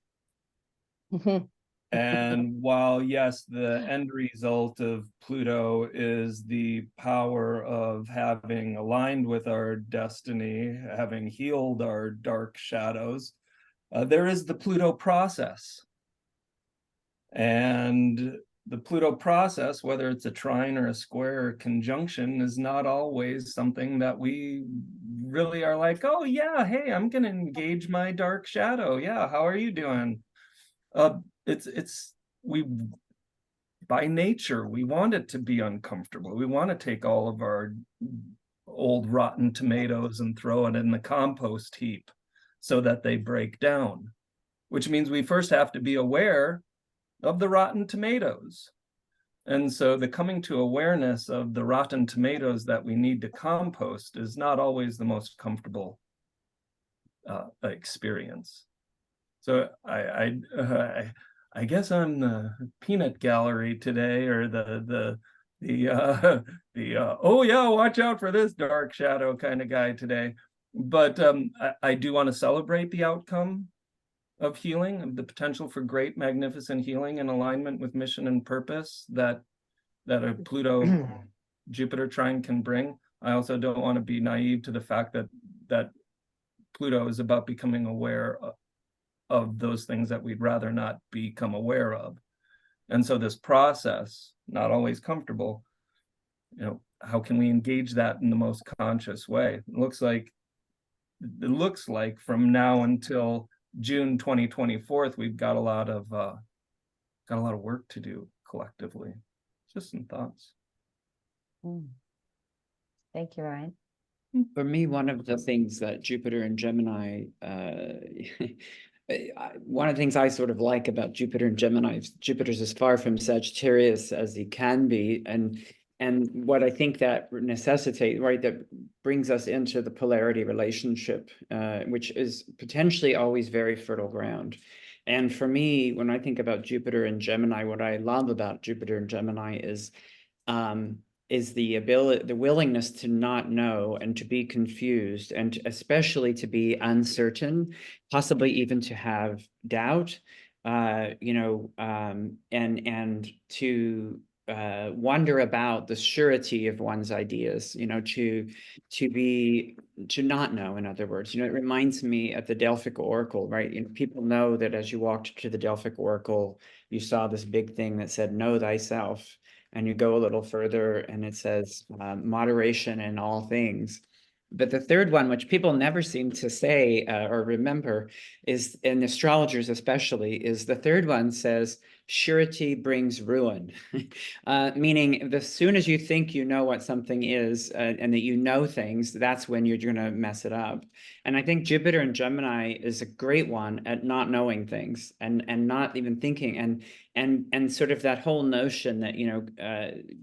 And while, yes, the end result of Pluto is the power of having aligned with our destiny, having healed our dark shadows, there is the Pluto process. And the Pluto process, whether it's a trine or a square or conjunction, is not always something that we really are like, oh yeah, hey, I'm going to engage my dark shadow. Yeah, how are you doing? We by nature, we want it to be uncomfortable. We want to take all of our old rotten tomatoes and throw it in the compost heap so that they break down, which means we first have to be aware of the rotten tomatoes. And so the coming to awareness of the rotten tomatoes that we need to compost is not always the most comfortable experience. So I guess I'm the peanut gallery today, or the oh yeah, watch out for this dark shadow kind of guy today. But I do want to celebrate the outcome of healing, of the potential for great, magnificent healing and alignment with mission and purpose that a Pluto Jupiter trine can bring. I also don't want to be naive to the fact that Pluto is about becoming aware of those things that we'd rather not become aware of. And so this process, not always comfortable, how can we engage that in the most conscious way? It looks like from now until June 2024, we've got a lot of work to do collectively. Just some thoughts. Thank you, Ryan. For me, one of the things that Jupiter and Gemini, one of the things I sort of like about Jupiter and Gemini is Jupiter's as far from Sagittarius as he can be. And what I think that necessitates, right, that brings us into the polarity relationship, which is potentially always very fertile ground. And for me, when I think about Jupiter and Gemini, what I love about Jupiter and Gemini is the ability, the willingness to not know and to be confused, and especially to be uncertain, possibly even to have doubt, and to wonder about the surety of one's ideas, you know, to not know, in other words. You know, it reminds me at the Delphic Oracle, right? You know, people know that as you walked to the Delphic Oracle, you saw this big thing that said, know thyself. And you go a little further and it says, moderation in all things. But the third one, which people never seem to say or remember, is, and astrologers especially, is the third one says, surety brings ruin. Meaning, as soon as you think you know what something is and that you know things, that's when you're going to mess it up. And I think Jupiter in Gemini is a great one at not knowing things and not even thinking, and sort of that whole notion that, you know,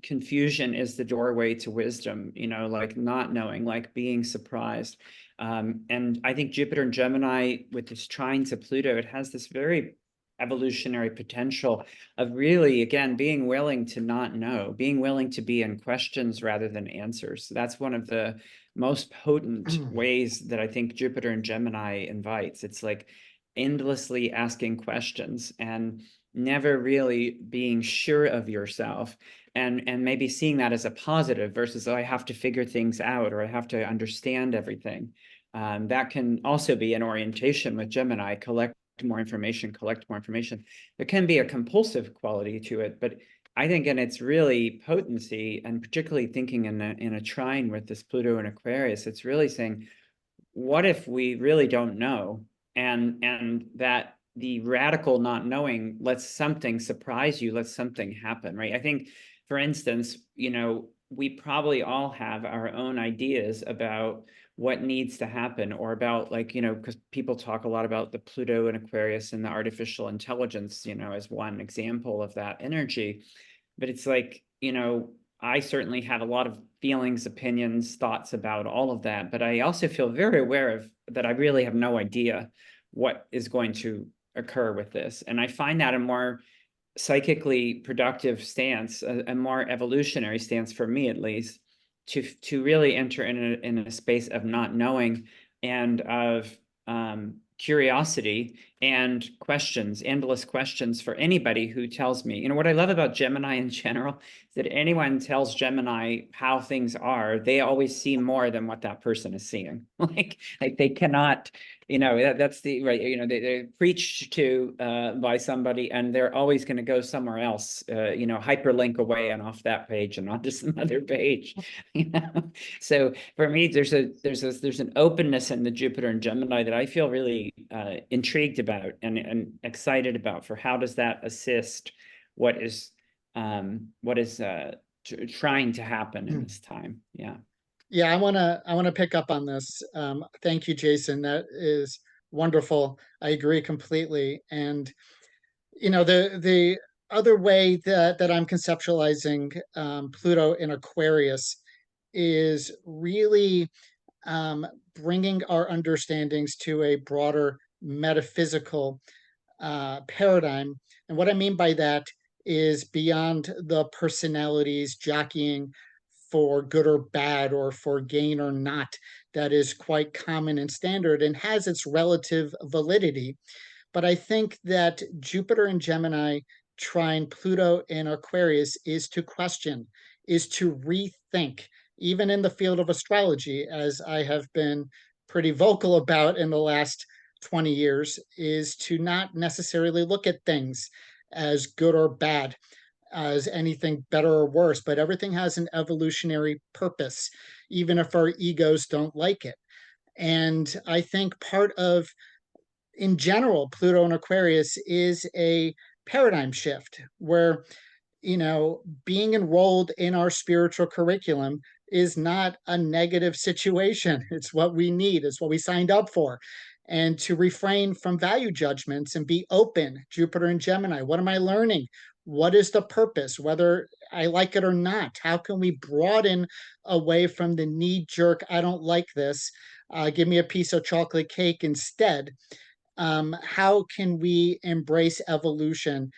confusion is the doorway to wisdom, you know, like not knowing, like being surprised. And I think Jupiter in Gemini, with this trine to Pluto, it has this very evolutionary potential of really, again, being willing to not know, being willing to be in questions rather than answers. That's one of the most potent ways that I think Jupiter in Gemini invites. It's like endlessly asking questions and never really being sure of yourself, and maybe seeing that as a positive versus, oh, I have to figure things out or I have to understand everything. That can also be an orientation with Gemini, collect more information. There can be a compulsive quality to it, but I think in its really potency, and particularly thinking in a trine with this Pluto and Aquarius, it's really saying, what if we really don't know? And that the radical not knowing lets something surprise you, lets something happen, right? I think, for instance, you know, we probably all have our own ideas about what needs to happen, or about, like, you know, because people talk a lot about the Pluto and Aquarius and the artificial intelligence, you know, as one example of that energy. But it's like, you know, I certainly have a lot of feelings, opinions, thoughts about all of that, but I also feel very aware of that I really have no idea what is going to occur with this. And I find that a more psychically productive stance, a more evolutionary stance for me, at least, to really enter in a space of not knowing and of curiosity and questions, endless questions for anybody who tells me. You know, what I love about Gemini in general is that anyone tells Gemini how things are, they always see more than what that person is seeing. like they cannot, you know, that's the right, you know, they're preached to by somebody, and they're always going to go somewhere else, you know, hyperlink away and off that page and onto some other page, you know. So for me, there's an openness in the Jupiter and Gemini that I feel really intrigued about and excited about, for how does that assist what is trying to happen in this time. Yeah, I wanna pick up on this. Thank you, Jason. That is wonderful. I agree completely. And you know, the other way that I'm conceptualizing Pluto in Aquarius is really bringing our understandings to a broader metaphysical paradigm. And what I mean by that is beyond the personalities jockeying for good or bad, or for gain or not, that is quite common and standard and has its relative validity. But I think that Jupiter in Gemini trine Pluto in Aquarius is to question, is to rethink, even in the field of astrology, as I have been pretty vocal about in the last 20 years, is to not necessarily look at things as good or bad, as anything better or worse, but everything has an evolutionary purpose, even if our egos don't like it. And I think part of, in general, Pluto and Aquarius is a paradigm shift where, you know, being enrolled in our spiritual curriculum is not a negative situation. It's what we need, it's what we signed up for. And to refrain from value judgments and be open, Jupiter and Gemini, what am I learning? What is the purpose, whether I like it or not? How can we broaden away from the knee jerk, I don't like this, give me a piece of chocolate cake instead? How can we embrace evolution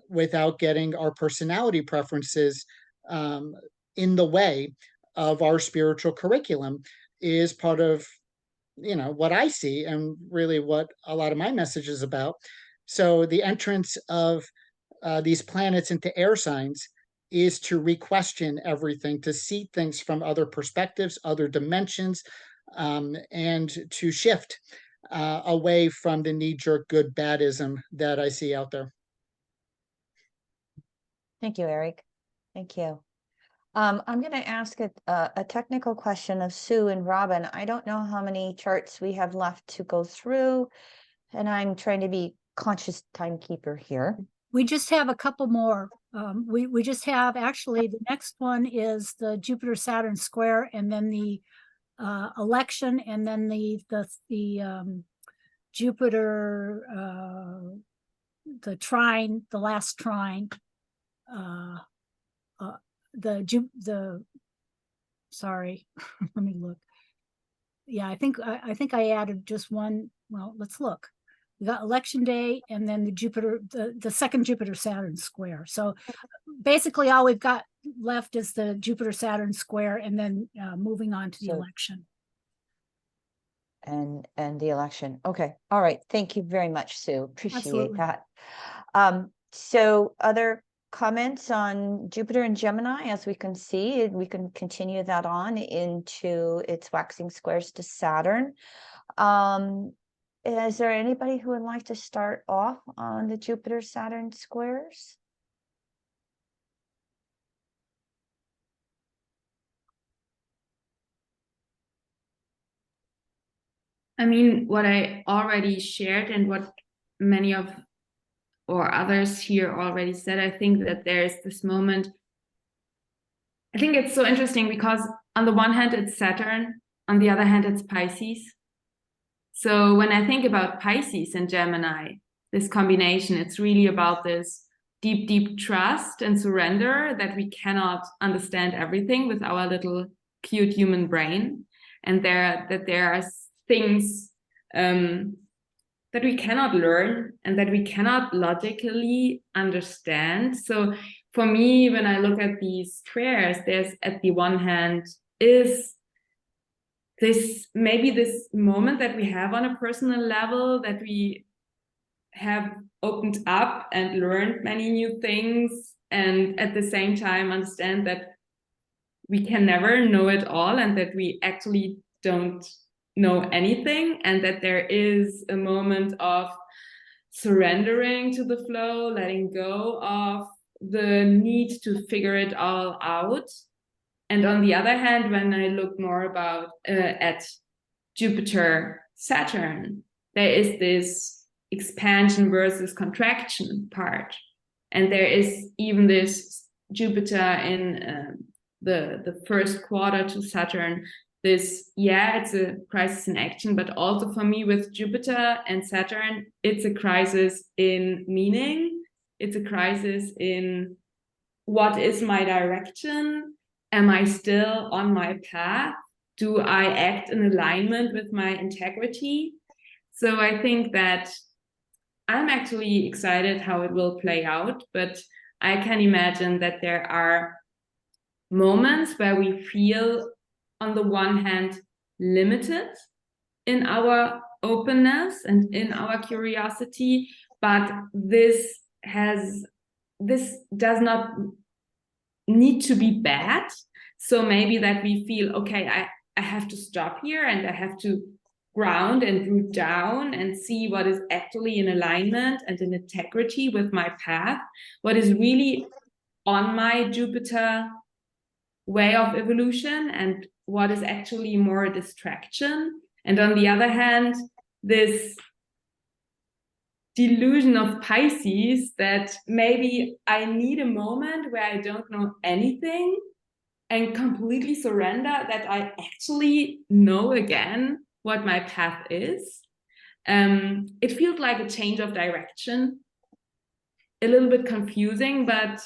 without getting our personality preferences in the way of our spiritual curriculum? Is part of, you know, what I see, and really what a lot of my message is about. So the entrance of these planets into air signs is to re-question everything, to see things from other perspectives, other dimensions, and to shift away from the knee-jerk good-badism that I see out there. Thank you, Eric. Thank you. I'm going to ask a technical question of Sue and Robin. I don't know how many charts we have left to go through, and I'm trying to be conscious timekeeper here. We just have a couple more. We just have, actually, the next one is the Jupiter-Saturn square, and then the election, and then the Jupiter, the trine, the last trine, sorry, let me look. Yeah, I think I added just one. Well, let's look. We got election day, and then the Jupiter, the second Jupiter-Saturn square. So basically all we've got left is the Jupiter-Saturn square, and then moving on to the election. And the election. Okay. All right. Thank you very much, Sue. Appreciate Absolutely. that. So other comments on Jupiter and Gemini? As we can see, we can continue that on into its waxing squares to Saturn. Is there anybody who would like to start off on the Jupiter-Saturn squares? I mean, what I already shared and what many of or others here already said, I think that there's this moment. I think it's so interesting because on the one hand, it's Saturn, on the other hand, it's Pisces. So when I think about Pisces and Gemini, this combination, it's really about this deep, deep trust and surrender that we cannot understand everything with our little cute human brain. And that there are things that we cannot learn and that we cannot logically understand. So for me, when I look at these squares, there's at the one hand is this maybe this moment that we have on a personal level, that we have opened up and learned many new things, and at the same time understand that we can never know it all, and that we actually don't know anything, and that there is a moment of surrendering to the flow, letting go of the need to figure it all out. And on the other hand, when I look more about at Jupiter, Saturn, there is this expansion versus contraction part. And there is even this Jupiter in the first quarter to Saturn, this, yeah, it's a crisis in action, but also for me with Jupiter and Saturn, it's a crisis in meaning. It's a crisis in what is my direction? Am I still on my path? Do I act in alignment with my integrity? So I think that I'm actually excited how it will play out, but I can imagine that there are moments where we feel, on the one hand, limited in our openness and in our curiosity, but this does not need to be bad. So maybe that we feel, okay, I have to stop here and I have to ground and root down and see what is actually in alignment and in integrity with my path, what is really on my Jupiter way of evolution and what is actually more a distraction. And on the other hand, this delusion of Pisces that maybe I need a moment where I don't know anything and completely surrender, that I actually know again what my path is. It feels like a change of direction, a little bit confusing, but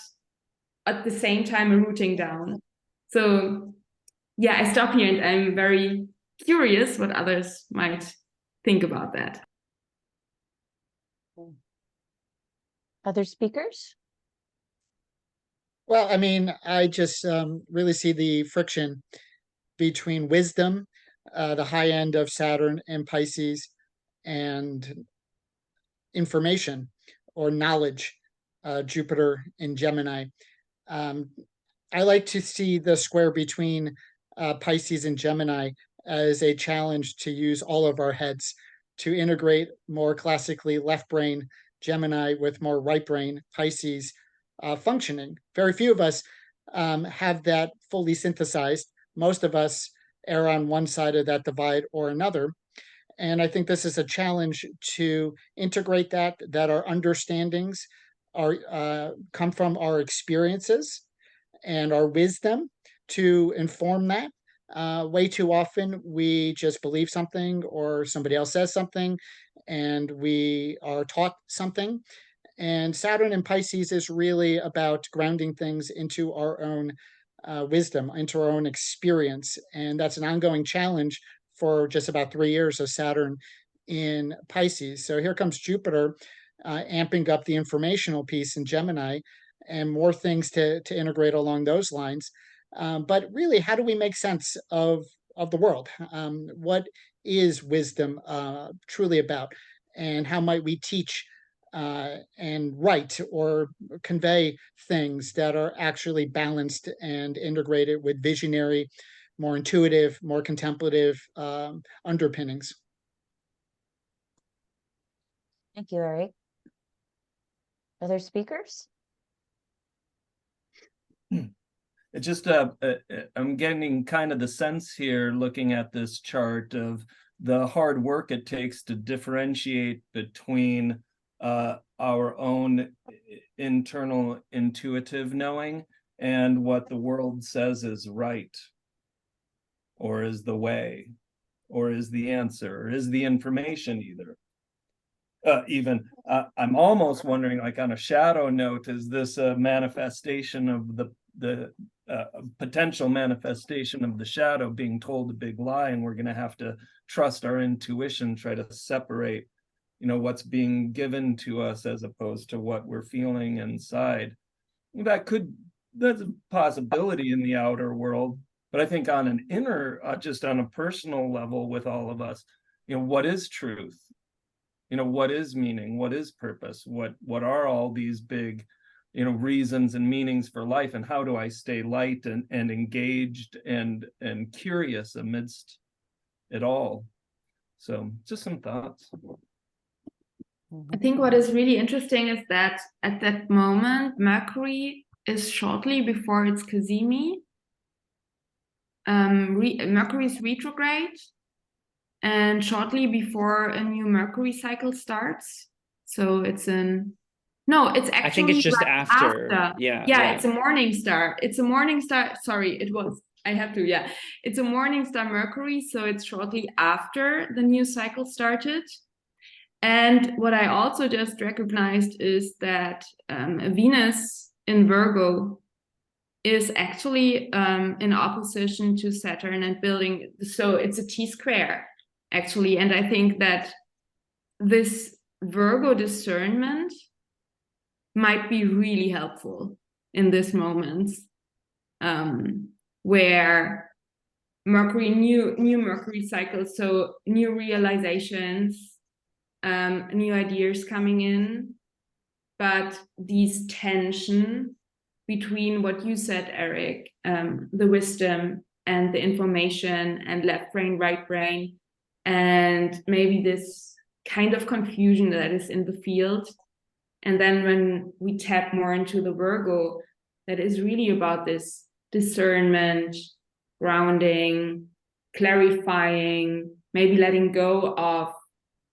at the same time a rooting down. So yeah, I stop here and I'm very curious what others might think about that. Other speakers? Well, I mean, I just really see the friction between wisdom, the high end of Saturn and Pisces, and information or knowledge, Jupiter in Gemini. I like to see the square between Pisces and Gemini as a challenge to use all of our heads to integrate more classically left brain Gemini with more right brain Pisces functioning. Very few of us have that fully synthesized. Most of us err on one side of that divide or another. And I think this is a challenge to integrate that our understandings are come from our experiences and our wisdom to inform that. Way too often we just believe something or somebody else says something and we are taught something. And Saturn in Pisces is really about grounding things into our own wisdom, into our own experience. And that's an ongoing challenge for just about 3 years of Saturn in Pisces. So here comes Jupiter amping up the informational piece in Gemini and more things to integrate along those lines. But really, how do we make sense of the world? What is wisdom truly about? And how might we teach and write or convey things that are actually balanced and integrated with visionary, more intuitive, more contemplative underpinnings? Thank you, Eric. Other speakers? It just I'm getting kind of the sense here looking at this chart of the hard work it takes to differentiate between our own internal intuitive knowing and what the world says is right, or is the way, or is the answer, or is the information either. I'm almost wondering, like on a shadow note, is this a manifestation of the potential manifestation of the shadow being told a big lie, and we're going to have to trust our intuition, try to separate, what's being given to us as opposed to what we're feeling inside. That's a possibility in the outer world, but I think on an inner, just on a personal level with all of us, what is truth? What is meaning? What is purpose? What are all these big, reasons and meanings for life? And how do I stay light and engaged and curious amidst it all? So just some thoughts. I think what is really interesting is that at that moment, Mercury is shortly before its Cazimi. Mercury is retrograde. And shortly before a new Mercury cycle starts. So it's actually I think it's just right after. Yeah. It's a morning star. Sorry, it's a morning star Mercury. So it's shortly after the new cycle started. And what I also just recognized is that Venus in Virgo is actually in opposition to Saturn and building. So it's a T-square. Actually, and I think that this Virgo discernment might be really helpful in this moment, where Mercury, new Mercury cycle, so new realizations, new ideas coming in, but these tension between what you said, Eric, the wisdom and the information and left brain, right brain, and maybe this kind of confusion that is in the field. And then when we tap more into the Virgo, that is really about this discernment, grounding, clarifying, maybe letting go of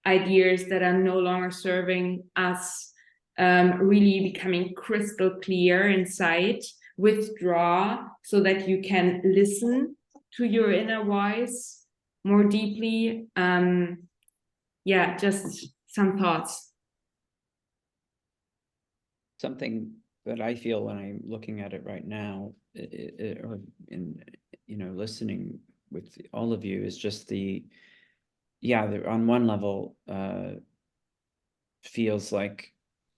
ideas that are no longer serving us, really becoming crystal clear inside, withdraw so that you can listen to your inner voice more deeply. Just some thoughts. Something that I feel when I'm looking at it right now, or in listening with all of you, is just on one level feels like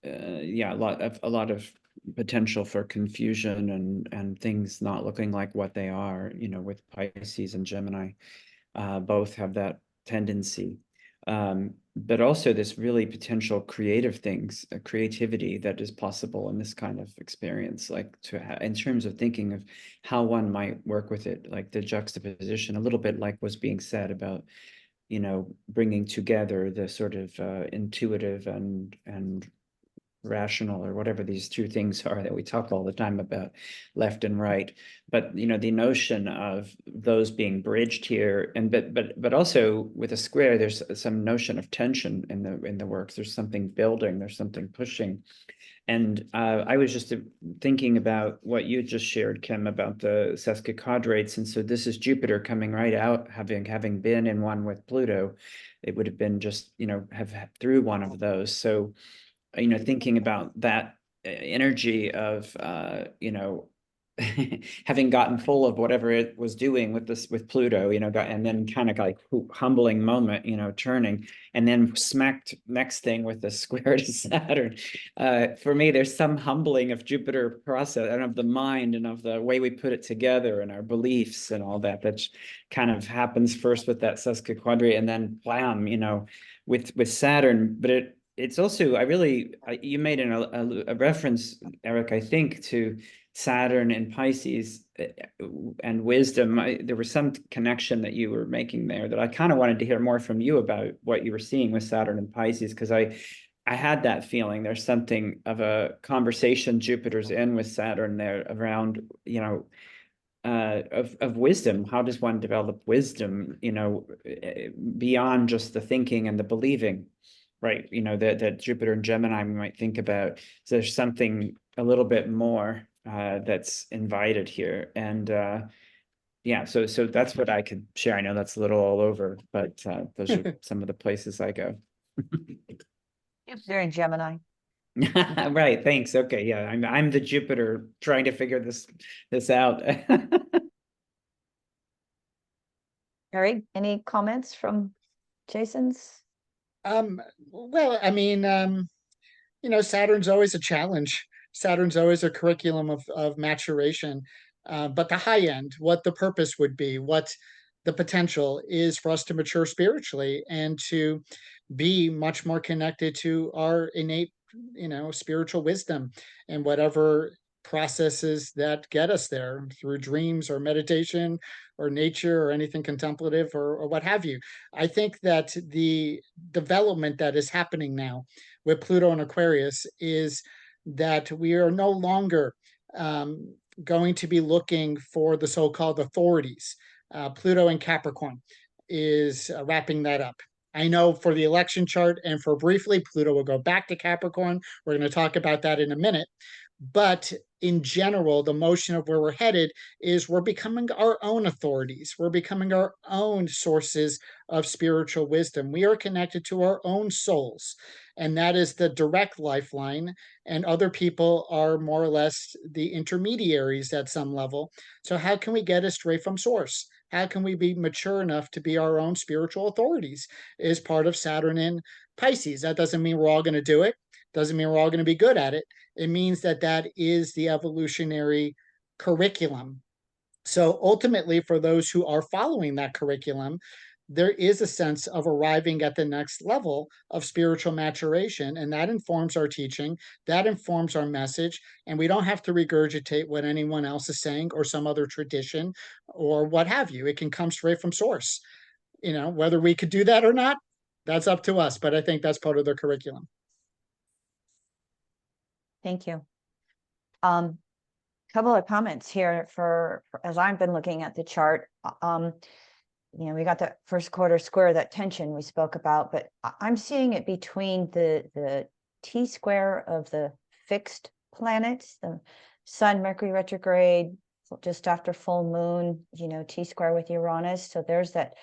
a lot of potential for confusion and things not looking like what they are, with Pisces and Gemini. Both have that tendency. but also this really potential creative things, creativity that is possible in this kind of experience, like in terms of thinking of how one might work with it, like the juxtaposition, a little bit like was being said about, you know, bringing together the sort of intuitive and rational, or whatever these two things are that we talk all the time about, left and right. But you know, the notion of those being bridged here, and but also with a square, there's some notion of tension in the works. There's something building, there's something pushing. And I was just thinking about what you just shared, Kim, about the sesquiquadrates. And so this is Jupiter coming right out, having been in one with Pluto. It would have been just, you know, have through one of those. So, you know, thinking about that energy of, you know, having gotten full of whatever it was doing with Pluto, you know, and then kind of like humbling moment, you know, turning, and then smacked next thing with the square to Saturn. For me, there's some humbling of Jupiter process and of the mind and of the way we put it together and our beliefs and all that. That kind of happens first with that sesquiquadrate, and then blam, you know, with Saturn. But it's also, you made a reference, Eric, I think, to Saturn and Pisces and wisdom. There was some connection that you were making there that I kind of wanted to hear more from you about what you were seeing with Saturn and Pisces, because I had that feeling there's something of a conversation Jupiter's in with Saturn there around, you know, of wisdom. How does one develop wisdom, you know, beyond just the thinking and the believing? Right, you know, that Jupiter and Gemini we might think about. So there's something a little bit more that's invited here, and yeah, so that's what I could share. I know that's a little all over, but those are some of the places I go. Jupiter and Gemini. Right, thanks. Okay, yeah, I'm the Jupiter trying to figure this out. Harry, any comments from Jason's? Well, I mean, you know, Saturn's always a challenge. Saturn's always a curriculum of maturation. But the high end, what the purpose would be, what the potential is for us to mature spiritually and to be much more connected to our innate, you know, spiritual wisdom and whatever processes that get us there through dreams or meditation or nature or anything contemplative or what have you. I think that the development that is happening now with Pluto and Aquarius is that we are no longer going to be looking for the so-called authorities. Pluto and Capricorn is wrapping that up. I know for the election chart and for briefly, Pluto will go back to Capricorn. We're going to talk about that in a minute. But in general, the motion of where we're headed is we're becoming our own authorities. We're becoming our own sources of spiritual wisdom. We are connected to our own souls, and that is the direct lifeline. And other people are more or less the intermediaries at some level. So how can we get astray from source? How can we be mature enough to be our own spiritual authorities? Is part of Saturn in Pisces. That doesn't mean we're all going to do it. Doesn't mean we're all going to be good at it. It means that that is the evolutionary curriculum. So ultimately, for those who are following that curriculum, there is a sense of arriving at the next level of spiritual maturation, and that informs our teaching, that informs our message, and we don't have to regurgitate what anyone else is saying or some other tradition or what have you. It can come straight from source. You know, whether we could do that or not, that's up to us, but I think that's part of the curriculum. Thank you. Couple of comments here for as I've been looking at the chart. You know, we got the first quarter square, that tension we spoke about, but I'm seeing it between the T-square of the fixed planets, the Sun, Mercury retrograde, just after full moon, you know, T-square with Uranus. So there's that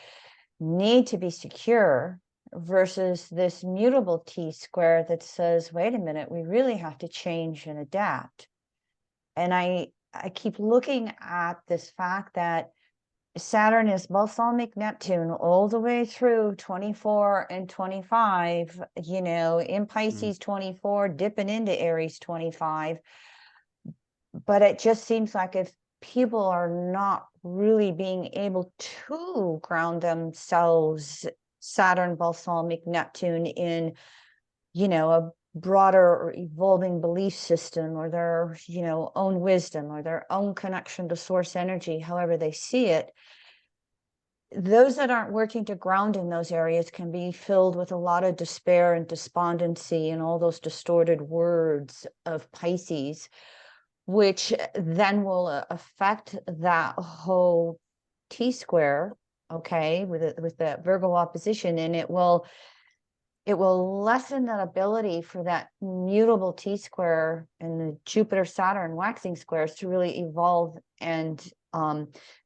need to be secure versus this mutable T-square that says, wait a minute, we really have to change and adapt. And I keep looking at this fact that Saturn is balsamic Neptune all the way through 24 and 25, you know, in Pisces 24, dipping into Aries 25. But it just seems like if people are not really being able to ground themselves Saturn, balsamic Neptune in, you know, a broader or evolving belief system, or their, you know, own wisdom, or their own connection to source energy, however they see it, those that aren't working to ground in those areas can be filled with a lot of despair and despondency and all those distorted words of Pisces, which then will affect that whole T-square, okay, with the Virgo opposition, and it will lessen that ability for that mutable T-square and the Jupiter-Saturn waxing squares to really evolve and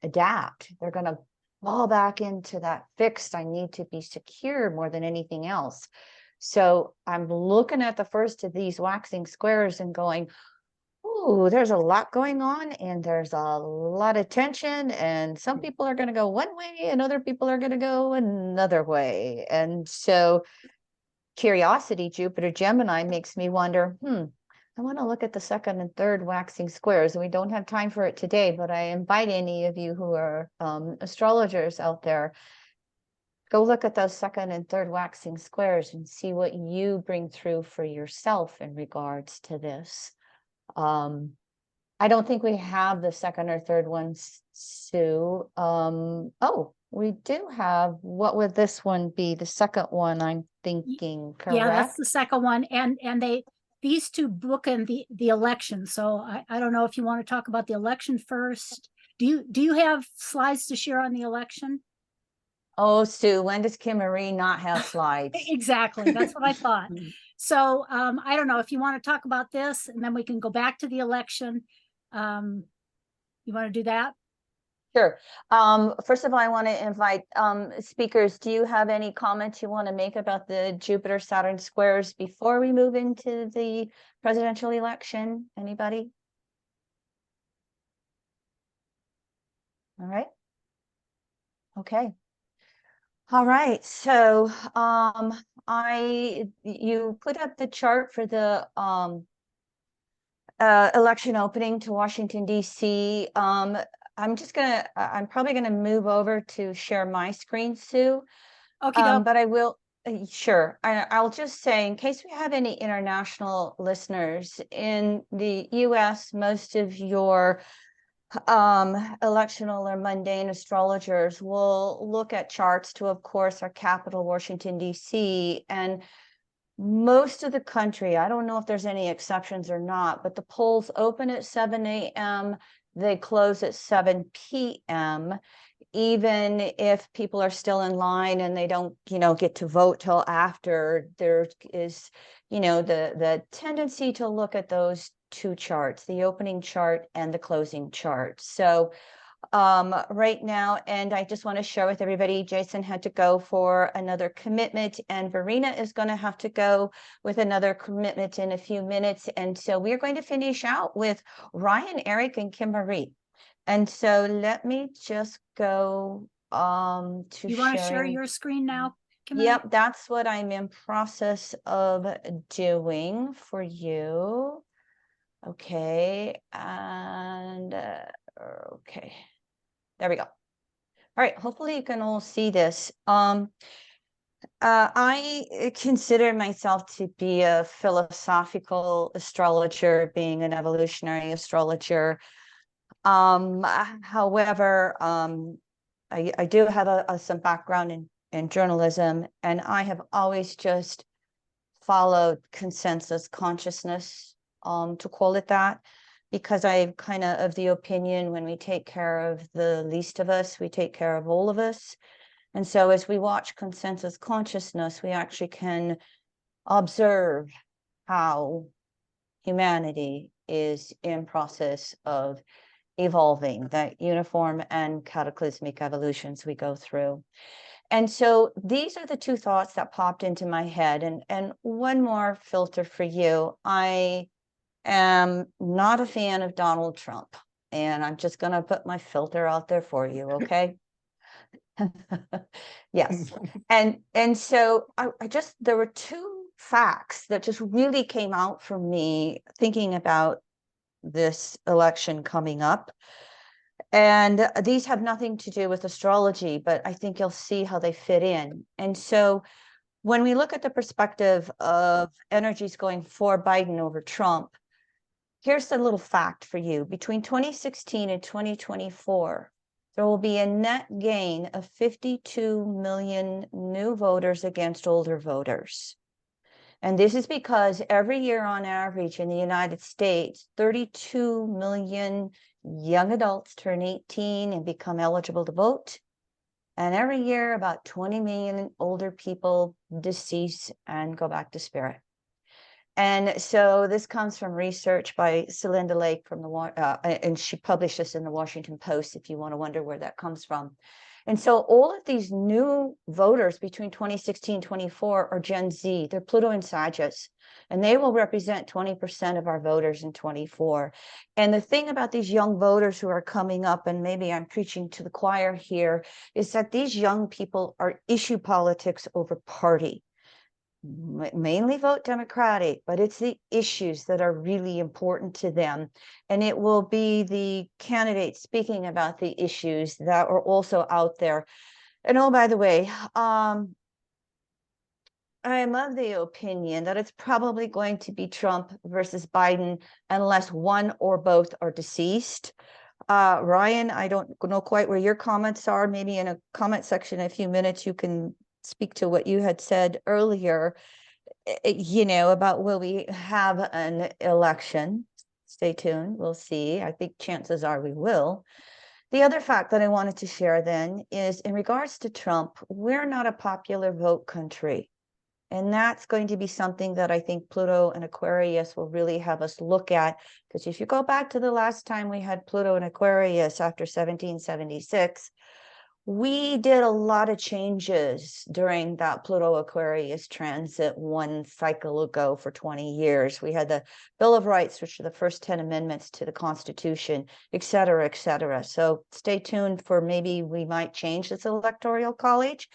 adapt. They're going to fall back into that fixed, I need to be secure more than anything else. So I'm looking at the first of these waxing squares and going, ooh, there's a lot going on, and there's a lot of tension, and some people are going to go one way and other people are going to go another way. And so curiosity, Jupiter Gemini, makes me wonder, I want to look at the second and third waxing squares. We don't have time for it today, but I invite any of you who are astrologers out there, go look at those second and third waxing squares and see what you bring through for yourself in regards to this. I don't think we have the second or third ones, Sue. Oh, we do have, what would this one be? The second one, I'm thinking, correct? Yeah, that's the second one. And these two bookend the election. So I don't know if you want to talk about the election first. Do you have slides to share on the election? Oh, Sue, when does Kim Marie not have slides? Exactly. That's what I thought. So I don't know if you want to talk about this, and then we can go back to the election. You want to do that? Sure. First of all, I want to invite speakers. Do you have any comments you want to make about the Jupiter-Saturn squares before we move into the presidential election? Anybody? All right. Okay. All right. So you put up the chart for the election opening to Washington, D.C. I'm probably gonna move over to share my screen, Sue. Okay. But I will, sure. I'll just say, in case we have any international listeners in the US, most of your electional or mundane astrologers will look at charts to, of course, our capital, Washington, D.C., and most of the country, I don't know if there's any exceptions or not, but the polls open at 7 a.m., they close at 7 p.m., even if people are still in line and they don't, get to vote till after. There is, the tendency to look at those two charts, the opening chart and the closing chart. So right now, and I just want to share with everybody, Jason had to go for another commitment, and Verena is going to have to go with another commitment in a few minutes. And so we're going to finish out with Ryan, Eric, and Kim Marie. And so let me just go to you want to share your screen now, Kim? Yep, that's what I'm in process of doing for you. Okay, and okay, there we go. All right, hopefully you can all see this. I consider myself to be a philosophical astrologer, being an evolutionary astrologer. However, I do have some background in journalism, and I have always just followed consensus consciousness, to call it that, because I'm kind of the opinion, when we take care of the least of us, we take care of all of us. And so as we watch consensus consciousness, we actually can observe how humanity is in process of evolving, that uniform and cataclysmic evolutions we go through. And so these are the two thoughts that popped into my head. And one more filter for you. I am not a fan of Donald Trump, and I'm just going to put my filter out there for you, okay? Yes. And so there were two facts that just really came out for me thinking about this election coming up. And these have nothing to do with astrology, but I think you'll see how they fit in. And so when we look at the perspective of energies going for Biden over Trump, here's a little fact for you. Between 2016 and 2024, there will be a net gain of 52 million new voters against older voters. And this is because every year on average in the United States, 32 million young adults turn 18 and become eligible to vote. And every year about 20 million older people decease and go back to spirit. And so this comes from research by Celinda Lake from and she published this in the Washington Post if you want to wonder where that comes from. And so all of these new voters between 2016 and 24 are Gen Z. They're Pluto and Sagittarius, and they will represent 20% of our voters in 24. And the thing about these young voters who are coming up, and maybe I'm preaching to the choir here, is that these young people are issue politics over party. Mainly vote Democratic, but it's the issues that are really important to them. And it will be the candidates speaking about the issues that are also out there. And oh, by the way, I am of the opinion that it's probably going to be Trump versus Biden unless one or both are deceased. Ryan, I don't know quite where your comments are. Maybe in a comment section in a few minutes, you can speak to what you had said earlier, you know, about will we have an election? Stay tuned. We'll see. I think chances are we will. The other fact that I wanted to share then is in regards to Trump, we're not a popular vote country. And that's going to be something that I think Pluto and Aquarius will really have us look at. Because if you go back to the last time we had Pluto and Aquarius after 1776, we did a lot of changes during that Pluto Aquarius transit one cycle ago for 20 years. We had the Bill of Rights, which are the first 10 amendments to the Constitution, et cetera, et cetera. So stay tuned for maybe we might change this electoral college.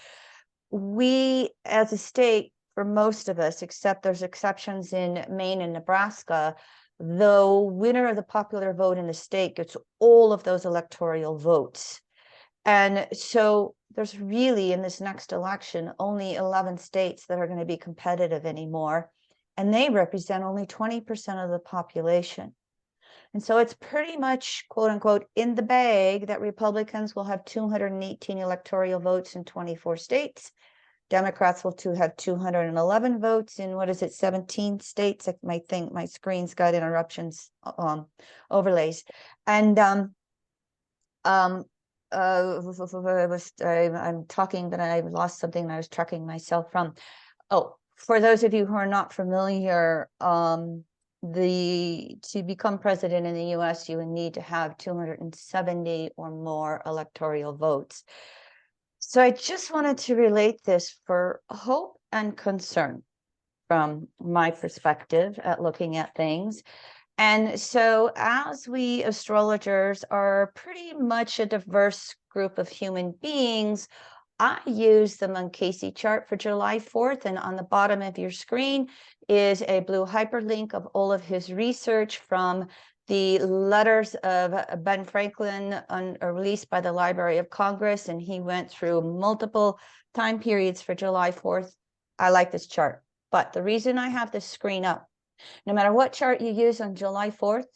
We, as a state, for most of us, except there's exceptions in Maine and Nebraska, the winner of the popular vote in the state gets all of those electoral votes. And so there's really in this next election only 11 states that are going to be competitive anymore, and they represent only 20% of the population. And so it's pretty much, quote unquote, in the bag that Republicans will have 218 electoral votes in 24 states. Democrats will have 211 votes in, 17 states. I think my screen's got interruptions, overlays. And I'm talking, but I lost something and I was tracking myself from. Oh, for those of you who are not familiar, to become president in the US, you would need to have 270 or more electoral votes. So I just wanted to relate this for hope and concern from my perspective at looking at things. And so as we astrologers are pretty much a diverse group of human beings, I use the Munkacy chart for July 4th. And on the bottom of your screen is a blue hyperlink of all of his research from the letters of Ben Franklin released by the Library of Congress. And he went through multiple time periods for July 4th. I like this chart. But the reason I have this screen up, no matter what chart you use on July 4th,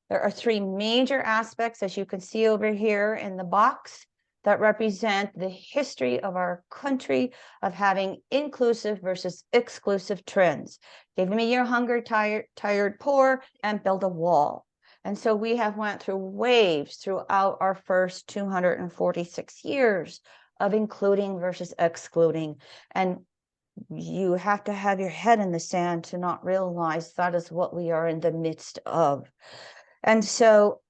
there are three major aspects, as you can see over here in the box, that represent the history of our country of having inclusive versus exclusive trends. Give me your hunger, tired, poor, and build a wall. And so we have went through waves throughout our first 246 years of including versus excluding. And you have to have your head in the sand to not realize that is what we are in the midst of. And so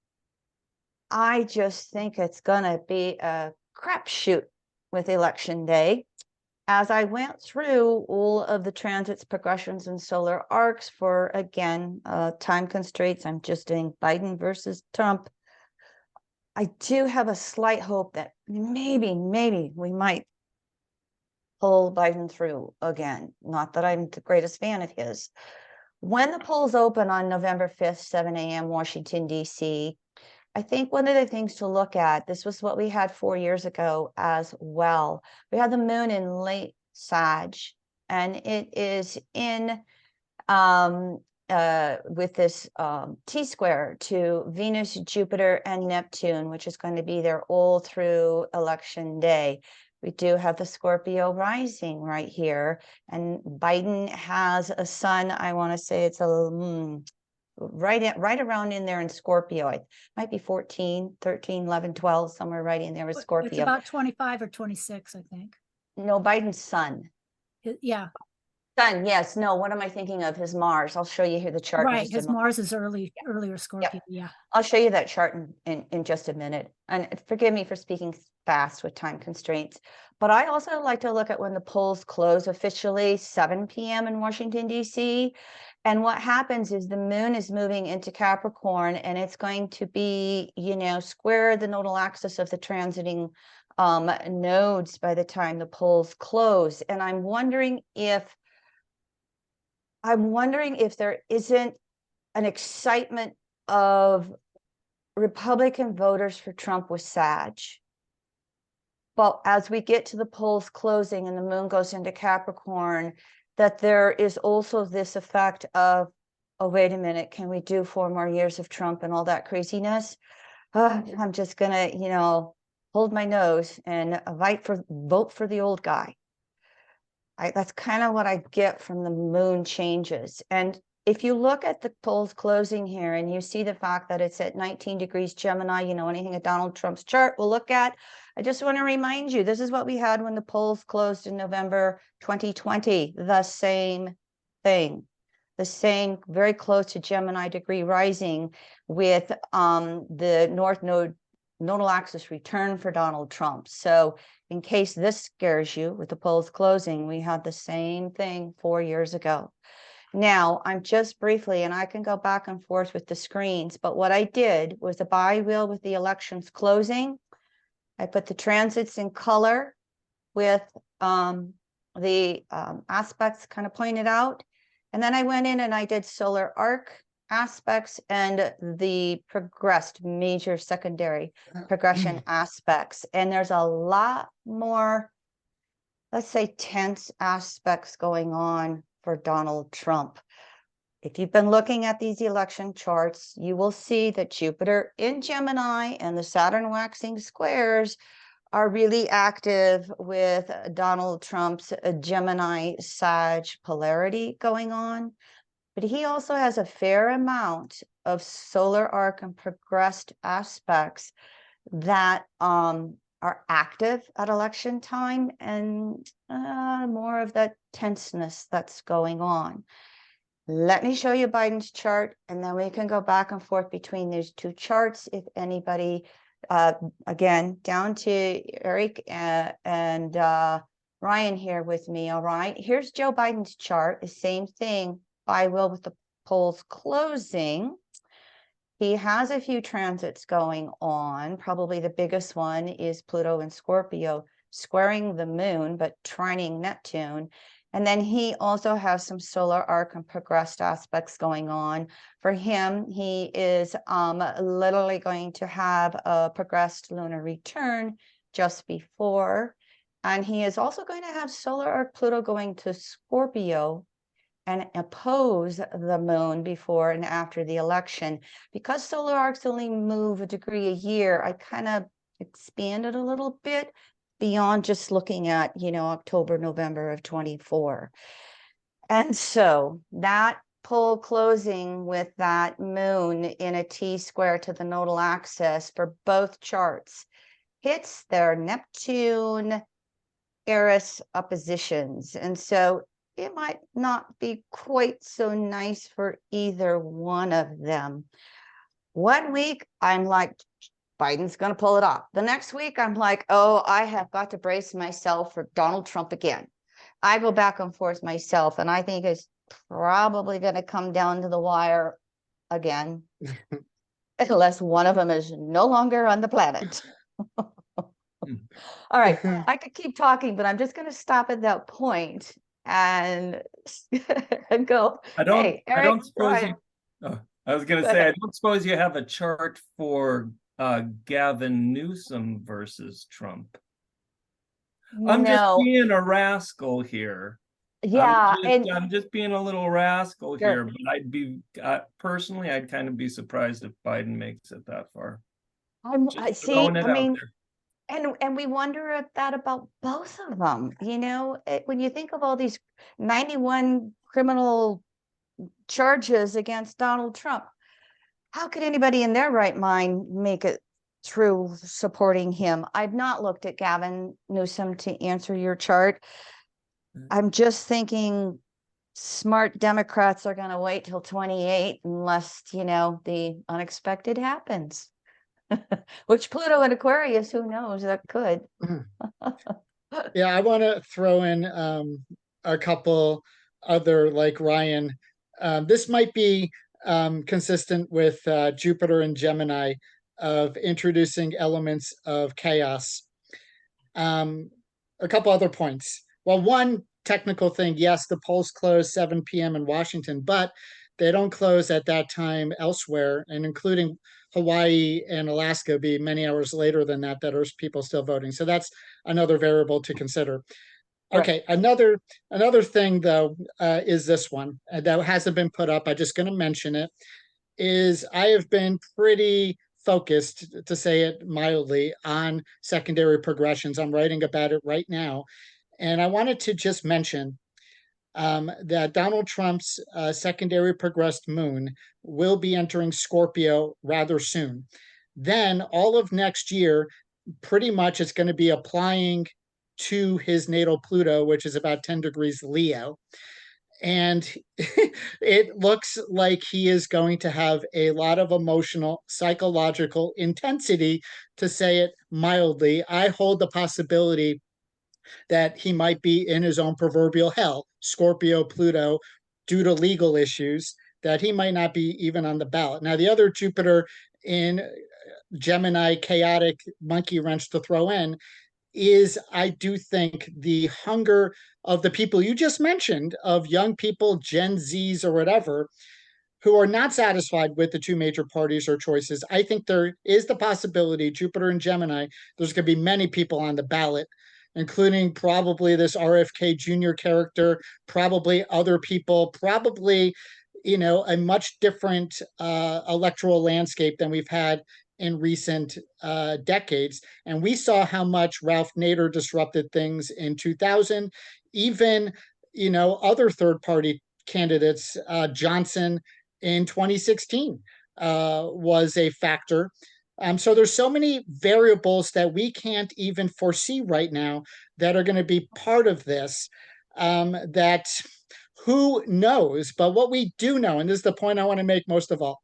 I just think it's going to be a crapshoot with election day. As I went through all of the transits, progressions, and solar arcs for, again, time constraints, I'm just doing Biden versus Trump. I do have a slight hope that maybe we might pull Biden through again. Not that I'm the greatest fan of his. When the polls open on November 5th, 7 a.m. Washington, D.C., I think one of the things to look at, this was what we had 4 years ago as well. We had the moon in late Sag, and it is in with this T-square to Venus, Jupiter, and Neptune, which is going to be there all through election day. We do have the Scorpio rising right here, and Biden has a sun, I want to say it's a right around in there in Scorpio. It might be 14, 13, 11, 12, somewhere right in there with It's Scorpio. about 25 or 26, I think. No, Biden's sun. Yeah, Sun, yes. No, what am I thinking of? His Mars. I'll show you here the chart. in right. just a His moment. Mars is earlier Scorpio. Yeah. I'll show you that chart in just a minute. And forgive me for speaking fast with time constraints. But I also like to look at when the polls close officially, 7 p.m. in Washington, D.C. And what happens is the moon is moving into Capricorn, and it's going to be, you know, square the nodal axis of the transiting nodes by the time the polls close. And I'm wondering if there isn't an excitement of Republican voters for Trump with Sag. But as we get to the polls closing and the moon goes into Capricorn, that there is also this effect of, oh, wait a minute, can we do 4 more years of Trump and all that craziness? I'm just gonna, you know, hold my nose and vote for the old guy. That's kind of what I get from the moon changes. And if you look at the polls closing here and you see the fact that it's at 19 degrees Gemini, you know, anything at Donald Trump's chart we'll look at. I just want to remind you, this is what we had when the polls closed in November 2020, the same thing. The same, very close to Gemini degree rising with the North Node nodal axis return for Donald Trump. So in case this scares you with the polls closing, we had the same thing 4 years ago. Now, I'm just briefly, and I can go back and forth with the screens, but what I did was a bi-wheel with the elections closing. I put the transits in color with the aspects kind of pointed out. And then I went in and I did solar arc aspects and the progressed major secondary progression aspects. And there's a lot more, let's say, tense aspects going on for Donald Trump. If you've been looking at these election charts, you will see that Jupiter in Gemini and the Saturn waxing squares are really active with Donald Trump's Gemini Sag polarity going on. But he also has a fair amount of solar arc and progressed aspects that are active at election time, and more of that tenseness that's going on. Let me show you Biden's chart, and then we can go back and forth between these two charts if anybody, again, down to Eric and Ryan here with me. All right, here's Joe Biden's chart, the same thing, bi-wheel with the polls closing. He has a few transits going on. Probably the biggest one is Pluto and Scorpio squaring the moon, but trining Neptune. And then he also has some solar arc and progressed aspects going on. For him, he is literally going to have a progressed lunar return just before. And he is also going to have solar arc Pluto going to Scorpio and oppose the moon before and after the election. Because solar arcs only move a degree a year, I kind of expanded a little bit beyond just looking at, you know, October, November of 24. And so that pole closing with that moon in a T-square to the nodal axis for both charts hits their Neptune Eris oppositions. And so it might not be quite so nice for either one of them. 1 week, I'm like, Biden's going to pull it off. The next week, I'm like, oh, I have got to brace myself for Donald Trump again. I go back and forth myself, and I think it's probably going to come down to the wire again, unless one of them is no longer on the planet. All right, I could keep talking, but I'm just going to stop at that point and go. I don't Hey, Eric, I don't suppose Ryan. you I was going to Go say, I ahead. don't suppose you have a chart for Gavin Newsom versus Trump. I'm just No, being a rascal here. yeah, I'm just being a little rascal Sure. here, but I'd be personally, I'd kind of be surprised if Biden makes it that far. I Just see. throwing it I out mean, there. and we wonder that about both of them. You know, when you think of all these 91 criminal charges against Donald Trump, how could anybody in their right mind make it through supporting him? I've not looked at Gavin Newsom to answer your chart. I'm just thinking smart Democrats are going to wait till 28 unless, you know, the unexpected happens. Which Pluto and Aquarius, who knows, that could. Yeah, I want to throw in a couple other, like Ryan. This might be consistent with Jupiter and Gemini of introducing elements of chaos. A couple other points. Well, one technical thing, yes, the polls close 7 p.m. in Washington, but they don't close at that time elsewhere, and including Hawaii and Alaska be many hours later than that are people still voting. So that's another variable to consider. Okay, another thing though is this one that hasn't been put up. I'm just going to mention it. Is I have been pretty focused, to say it mildly, on secondary progressions. I'm writing about it right now, and I wanted to just mention that Donald Trump's secondary progressed moon will be entering Scorpio rather soon. Then all of next year, pretty much it's going to be applying to his natal Pluto, which is about 10 degrees Leo. And it looks like he is going to have a lot of emotional, psychological intensity, to say it mildly. I hold the possibility that he might be in his own proverbial hell, Scorpio, Pluto, due to legal issues, that he might not be even on the ballot. Now, the other Jupiter in Gemini, chaotic monkey wrench to throw in, is I do think the hunger of the people you just mentioned, of young people, Gen Zs or whatever, who are not satisfied with the two major parties or choices. I think there is the possibility, Jupiter and Gemini, there's going to be many people on the ballot, including probably this RFK Jr. character, probably other people, probably, you know, a much different electoral landscape than we've had in recent decades. And we saw how much Ralph Nader disrupted things in 2000. Even, you know, other third party candidates, Johnson in 2016 was a factor. So there's so many variables that we can't even foresee right now that are going to be part of this, that who knows? But what we do know, and this is the point I want to make most of all,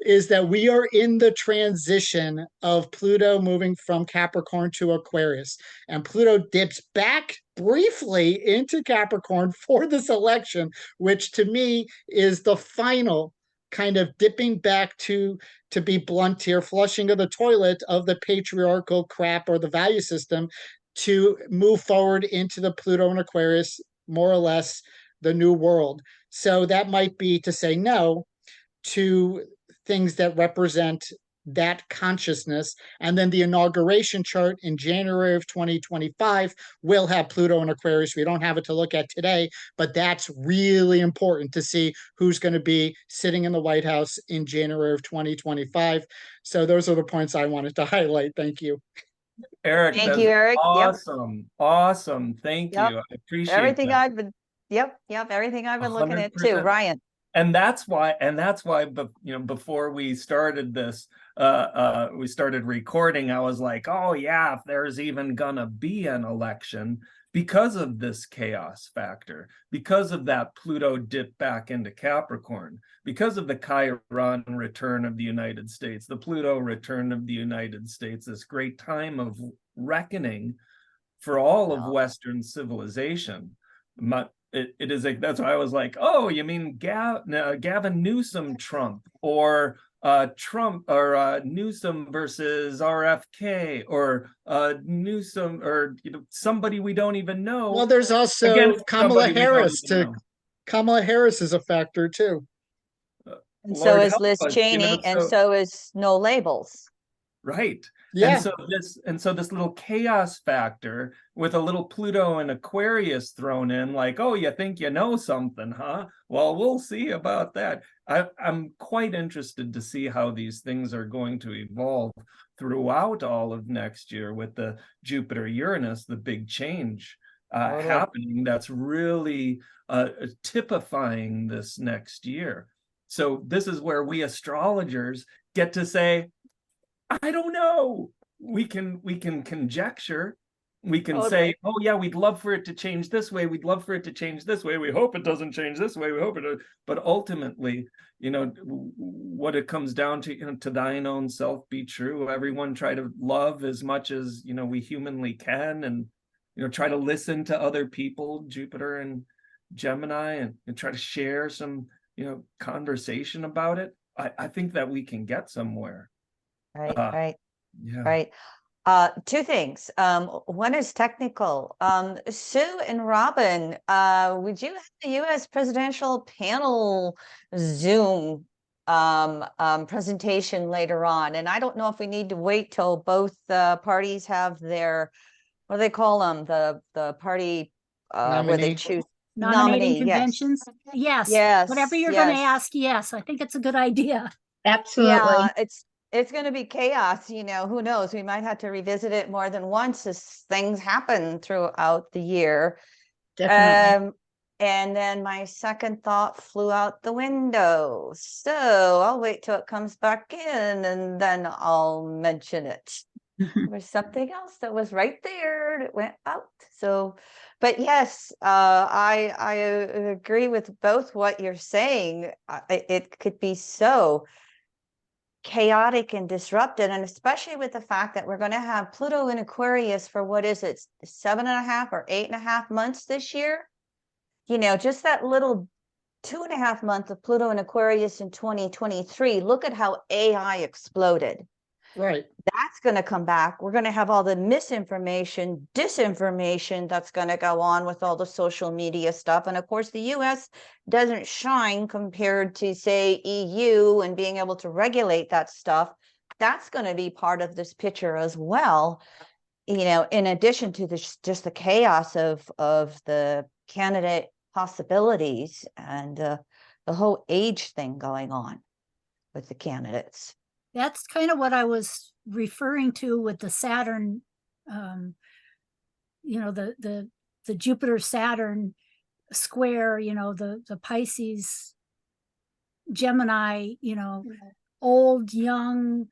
is that we are in the transition of Pluto moving from Capricorn to Aquarius. And Pluto dips back briefly into Capricorn for this election, which to me is the final kind of dipping back to be blunt here, flushing of the toilet of the patriarchal crap or the value system, to move forward into the Pluto and Aquarius, more or less the new world. So that might be to say no to things that represent that consciousness. And then the inauguration chart in January of 2025 will have Pluto and Aquarius. We don't have it to look at today, but that's really important to see who's going to be sitting in the White House in January of 2025. So those are the points I wanted to highlight. Thank you. Eric, Thank that's you, Eric. awesome. Awesome. Thank Yep. you. I appreciate Everything that. I've been, everything I've been looking at too. 100%. Ryan. And that's why, but you know, before we started this, we started recording, I was like, oh yeah, if there's even gonna be an election, because of this chaos factor, because of that Pluto dip back into Capricorn, because of the Chiron return of the United States, the Pluto return of the United States, this great time of reckoning for all of Western civilization. It is like, that's why I was like, oh, you mean Gavin Newsom Trump, or Trump or Newsom versus RFK, or Newsom, or somebody we don't even know. Well, there's also Kamala Harris know. Kamala Harris is a factor too. And so Lord is help Liz us, Cheney, and so is no labels. right. Yeah. And so this little chaos factor with a little Pluto and Aquarius thrown in, like, oh, you think you know something, huh? Well, we'll see about that. I'm quite interested to see how these things are going to evolve throughout all of next year with the Jupiter Uranus, the big change happening. That's really typifying this next year. So this is where we astrologers get to say, I don't know. We can conjecture. We can say, oh yeah, we'd love for it to change this way. We'd love for it to change this way. We hope it doesn't change this way. We hope it does. But ultimately, what it comes down to, to thine own self be true. Everyone try to love as much as, we humanly can, and, try to listen to other people, Jupiter and Gemini, and try to share some, conversation about it. I think that we can get somewhere. Right. Yeah. Two things. One is technical. Sue and Robin, would you have the U.S. presidential panel Zoom presentation later on? And I don't know if we need to wait till both parties have their, what do they call them? The party where they choose Nominating nominee. conventions. Yes. Yes. Whatever you're going to ask. Yes. I think it's a good idea. Absolutely. Yeah, it's going to be chaos, who knows? We might have to revisit it more than once as things happen throughout the year. Definitely. And then my second thought flew out the window. So I'll wait till it comes back in and then I'll mention it. There was something else that was right there that went out. So, but yes, I agree with both what you're saying. It could be so chaotic and disrupted, and especially with the fact that we're going to have Pluto in Aquarius for what is it, 7.5 or 8.5 months this year. Just that little 2.5 months of Pluto in Aquarius in 2023. Look at how AI exploded. Right. That's going to come back. We're going to have all the misinformation, disinformation that's going to go on with all the social media stuff. And of course, the US doesn't shine compared to, say, EU and being able to regulate that stuff. That's going to be part of this picture as well. In addition to just the chaos of the candidate possibilities and the whole age thing going on with the candidates. That's kind of what I was referring to with the Saturn, the Jupiter Saturn square, the Pisces, Gemini, old, young,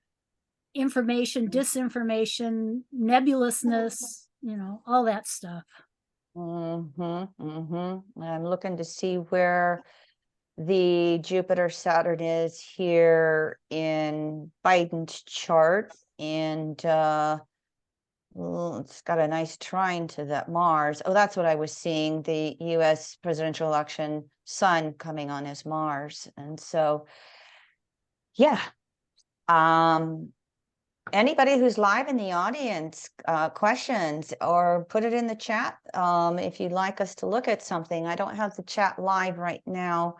information, disinformation, nebulousness, all that stuff. I'm looking to see where the Jupiter Saturn is here in Biden's chart, and it's got a nice trine to that Mars. Oh, that's what I was seeing, the US presidential election sun coming on his Mars. And so yeah, anybody who's live in the audience, questions, or put it in the chat if you'd like us to look at something. I don't have the chat live right now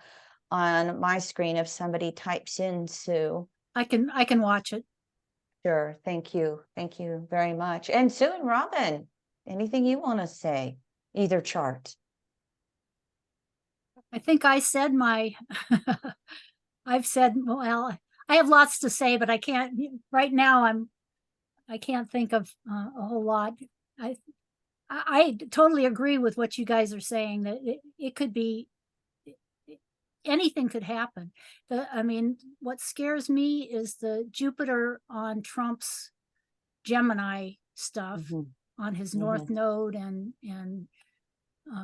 on my screen. If somebody types in, Sue, I can watch it. Sure. Thank you very much. And Sue and Robin, anything you want to say, either chart? I think I said I've said, well, I have lots to say, but I can't right now. I can't think of a whole lot. I totally agree with what you guys are saying, that it could be, anything could happen. What scares me is the Jupiter on Trump's Gemini stuff, on his North Node and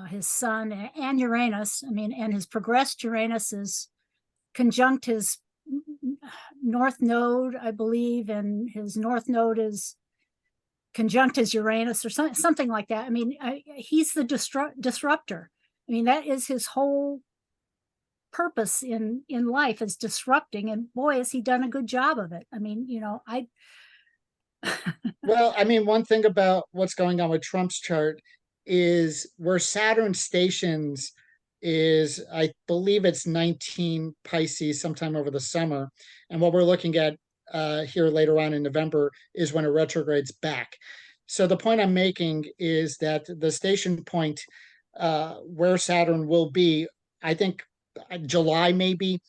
his Sun and Uranus. And his progressed Uranus is conjunct his North Node, I believe, and his North Node is conjunct his Uranus or something like that. He's the disruptor. That is his whole purpose in life, is disrupting, and boy, has he done a good job of it. Well, one thing about what's going on with Trump's chart is where Saturn stations is, I believe it's 19 Pisces sometime over the summer. And what we're looking at here later on in November is when it retrogrades back. So the point I'm making is that the station point where Saturn will be, I think July maybe,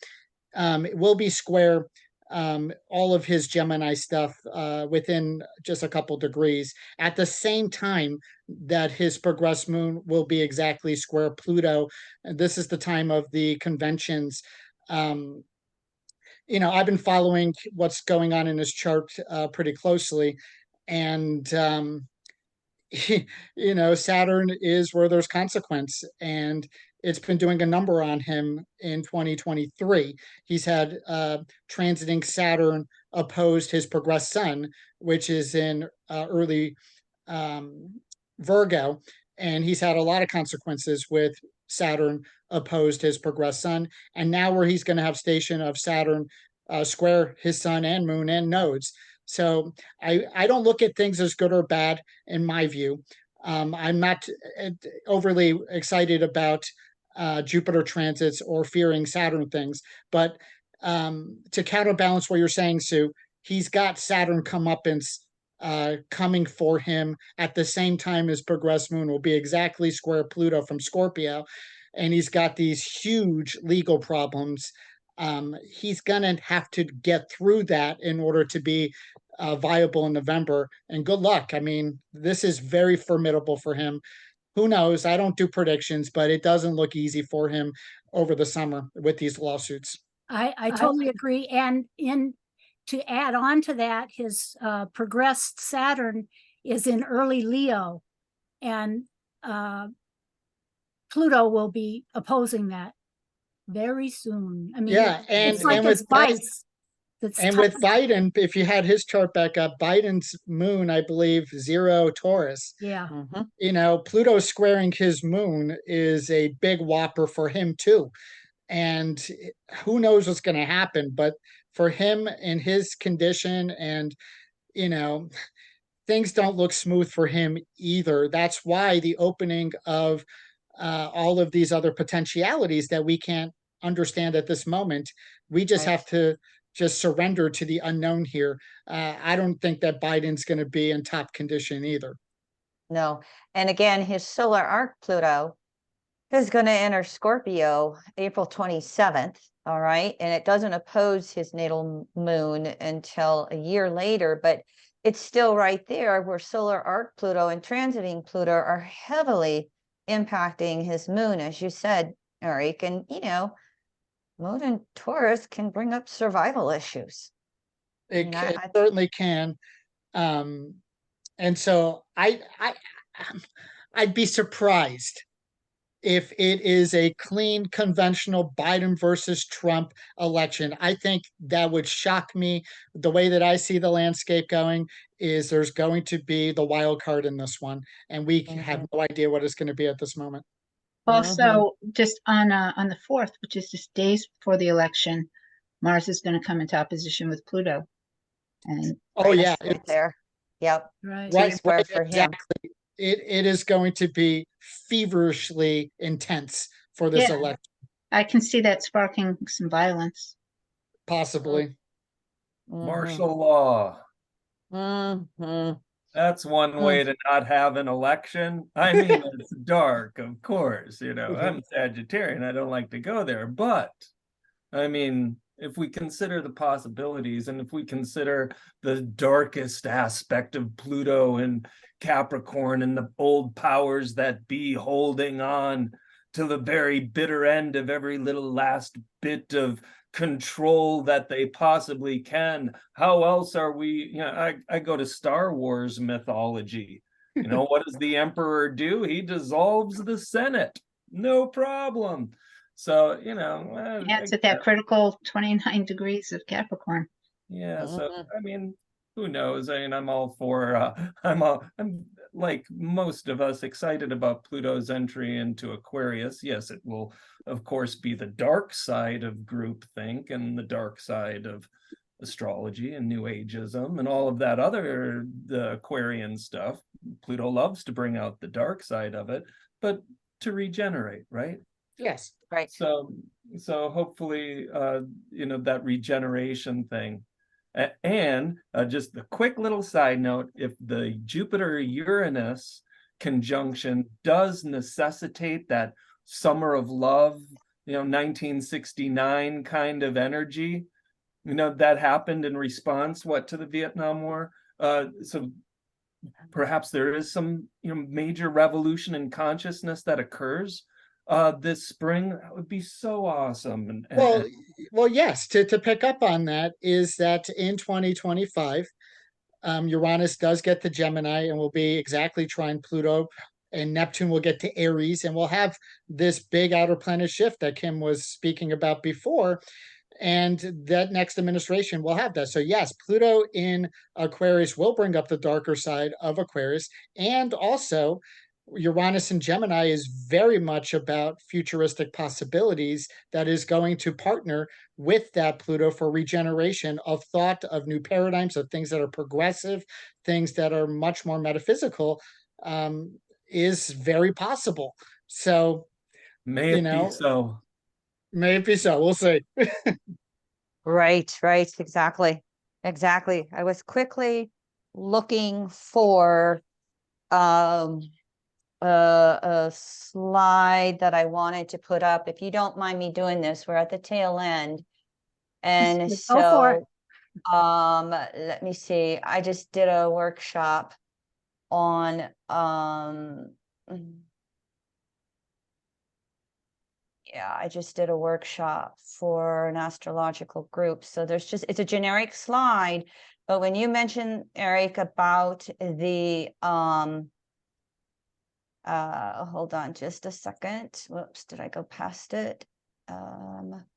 it will be square all of his Gemini stuff within just a couple degrees. At the same time that his progressed moon will be exactly square Pluto. And this is the time of the conventions. You know, I've been following what's going on in his chart pretty closely. And you know, Saturn is where there's consequence, and it's been doing a number on him in 2023. He's had transiting Saturn opposed his progressed sun, which is in early Virgo, and he's had a lot of consequences with Saturn opposed his progressed sun. And now where he's going to have station of Saturn square his sun and moon and nodes. So I don't look at things as good or bad in my view. I'm not overly excited about Jupiter transits or fearing Saturn things, but to counterbalance what you're saying, Sue, he's got Saturn comeuppance coming for him at the same time as progressed moon will be exactly square Pluto from Scorpio, and he's got these huge legal problems. He's gonna have to get through that in order to be viable in November. And good luck. I mean, this is very formidable for him. Who knows? I don't do predictions, but it doesn't look easy for him over the summer with these lawsuits. I totally agree. And to add on to that, his progressed Saturn is in early Leo, and Pluto will be opposing that very soon. I mean, yeah, and it's like and it's with vice. and with Biden, if you had his chart back up, Biden's moon, I believe, 0 Taurus. Yeah. You know, Pluto squaring his moon is a big whopper for him too. And who knows what's going to happen, but for him in his condition, and you know, things don't look smooth for him either. That's why the opening of all of these other potentialities that we can't understand at this moment, we just have to just surrender to the unknown here. I don't think that Biden's going to be in top condition either. No. And again, his solar arc Pluto is going to enter Scorpio April 27th. All right. And it doesn't oppose his natal moon until a year later, but it's still right there where solar arc Pluto and transiting Pluto are heavily impacting his moon, as you said, Eric. And, you know, moon in Taurus can bring up survival issues. It certainly can. And so I'd be surprised if it is a clean, conventional Biden versus Trump election. I think that would shock me. The way that I see the landscape going is there's going to be the wild card in this one, and we have no idea what it's going to be at this moment. Also, just on the 4th, which is just days before the election, Mars is going to come into opposition with Pluto. And yeah, right there. Yep. Right. Right for exactly. him. It is going to be feverishly intense for this election. I can see that sparking some violence. Possibly. Martial law. That's one way to not have an election. I mean, it's dark, of course. You know, I'm Sagittarian. I don't like to go there. But, I mean, if we consider the possibilities, and if we consider the darkest aspect of Pluto and Capricorn and the old powers that be holding on to the very bitter end of every little last bit of control that they possibly can, how else are we, you know, I go to Star Wars mythology. You know, what does the Emperor do? He dissolves the Senate. No problem. So, you know, it's at that critical 29 degrees of Capricorn. Yeah. So, I mean, who knows? I mean, I'm all for, I'm like most of us excited about Pluto's entry into Aquarius. Yes, it will, of course, be the dark side of groupthink and the dark side of astrology and New Ageism and all of that other, the Aquarian stuff. Pluto loves to bring out the dark side of it, but to regenerate, right? Yes. Right. So hopefully, that regeneration thing. And just a quick little side note, if the Jupiter-Uranus conjunction does necessitate that summer of love, 1969 kind of energy, that happened in response, to the Vietnam War. So perhaps there is some, major revolution in consciousness that occurs this spring. That would be so awesome. Well, yes, to pick up on that is that in 2025, Uranus does get to Gemini and will be exactly trine Pluto, and Neptune will get to Aries, and we'll have this big outer planet shift that Kim was speaking about before. And that next administration will have that. So yes, Pluto in Aquarius will bring up the darker side of Aquarius. And also Uranus in Gemini is very much about futuristic possibilities that is going to partner with that Pluto for regeneration of thought, of new paradigms, of things that are progressive, things that are much more metaphysical, is very possible. So, May it be so. Maybe so. We'll see. Right, exactly. I was quickly looking for a slide that I wanted to put up. If you don't mind me doing this, we're at the tail end. And Go for so it. let me see. I just did a workshop on I just did a workshop for an astrological group. So it's a generic slide, but when you mentioned, Eric, about the hold on just a second. Whoops, did I go past it? There.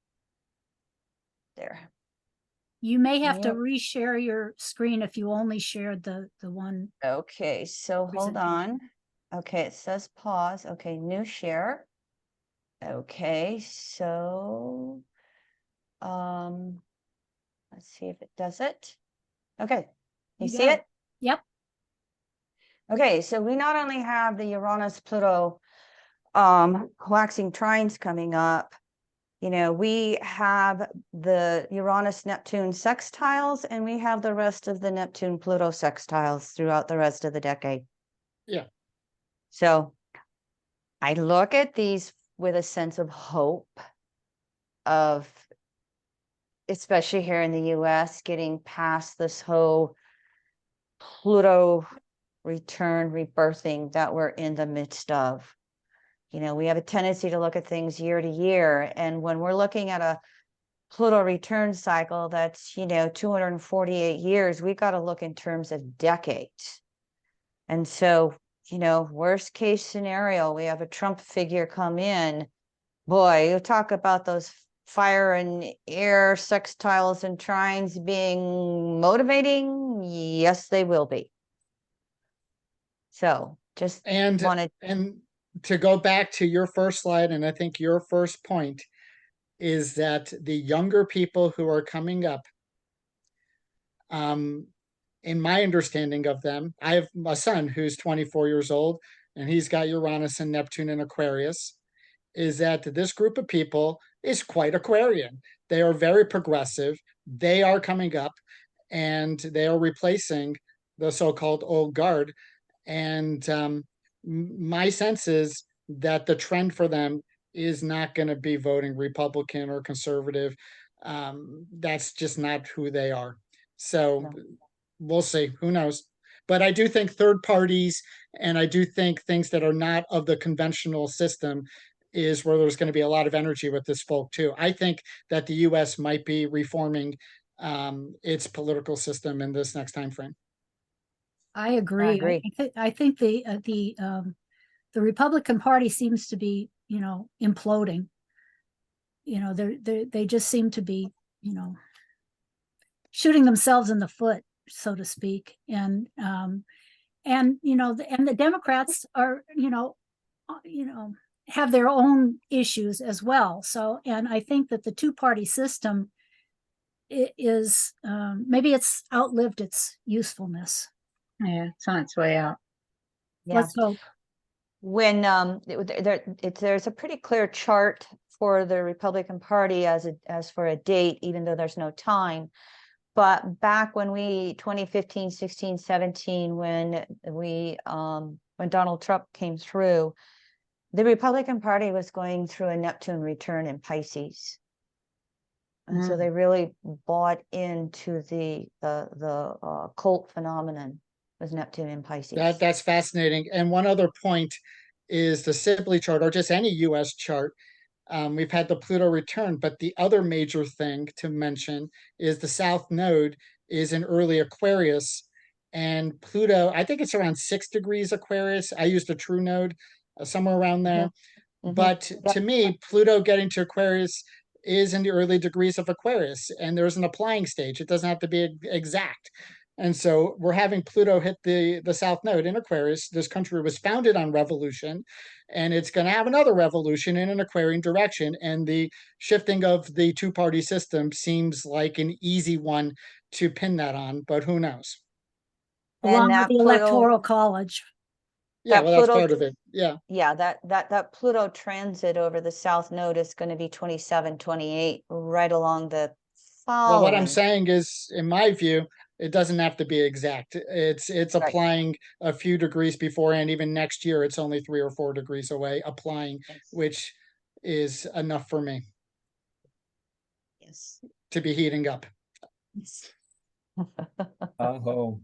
You may have to reshare your screen if you only shared the one. Okay, so hold on. Okay, it says pause. Okay, new share. Okay, so let's see if it does it. Okay, you see it? Yep. Okay, so we not only have the Uranus Pluto waxing trines coming up, we have the Uranus Neptune sextiles, and we have the rest of the Neptune Pluto sextiles throughout the rest of the decade. Yeah. So I look at these with a sense of hope of, especially here in the US, getting past this whole Pluto return rebirthing that we're in the midst of. We have a tendency to look at things year to year. And when we're looking at a Pluto return cycle that's, 248 years, we got to look in terms of decades. And so, worst case scenario, we have a Trump figure come in. Boy, you talk about those fire and air sextiles and trines being motivating. Yes, they will be. So just wanted. And to go back to your first slide, and I think your first point is that the younger people who are coming up, in my understanding of them, I have a son who's 24 years old, and he's got Uranus and Neptune in Aquarius, is that this group of people is quite Aquarian. They are very progressive. They are coming up, and they are replacing the so-called old guard. And my sense is that the trend for them is not going to be voting Republican or conservative. That's just not who they are. So we'll see. Who knows? But I do think third parties, and I do think things that are not of the conventional system, is where there's going to be a lot of energy with this folk too. I think that the U.S. might be reforming its political system in this next time frame. I agree. I think the Republican Party seems to be, imploding. They just seem to be, shooting themselves in the foot, so to speak. And the Democrats are, have their own issues as well. So, and I think that the two-party system is maybe it's outlived its usefulness. Yeah, it's on its way out. Let's hope. when there's a pretty clear chart for the Republican Party as for a date, even though there's no time. But back when 2015, 16, 17, when Donald Trump came through, the Republican Party was going through a Neptune return in Pisces. And so they really bought into the cult phenomenon with Neptune in Pisces. That's fascinating. And one other point is the Sibley chart, or just any US chart. We've had the Pluto return, but the other major thing to mention is the South Node is in early Aquarius, and Pluto, I think it's around 6 degrees Aquarius. I used a true node somewhere around there. But to me, Pluto getting to Aquarius is in the early degrees of Aquarius, and there's an applying stage. It doesn't have to be exact. And so we're having Pluto hit the South Node in Aquarius. This country was founded on revolution, and it's going to have another revolution in an Aquarian direction. And the shifting of the two-party system seems like an easy one to pin that on, but who knows? Along with the Electoral College. Yeah, well, that's part of it. Yeah. Yeah, that Pluto transit over the South Node is going to be 27, 28, right along the following. Well, what I'm saying is, in my view, it doesn't have to be exact. It's applying a few degrees before, and even next year, it's only 3 or 4 degrees away applying, which is enough for me. Yes. To be heating up. Yes. Oh.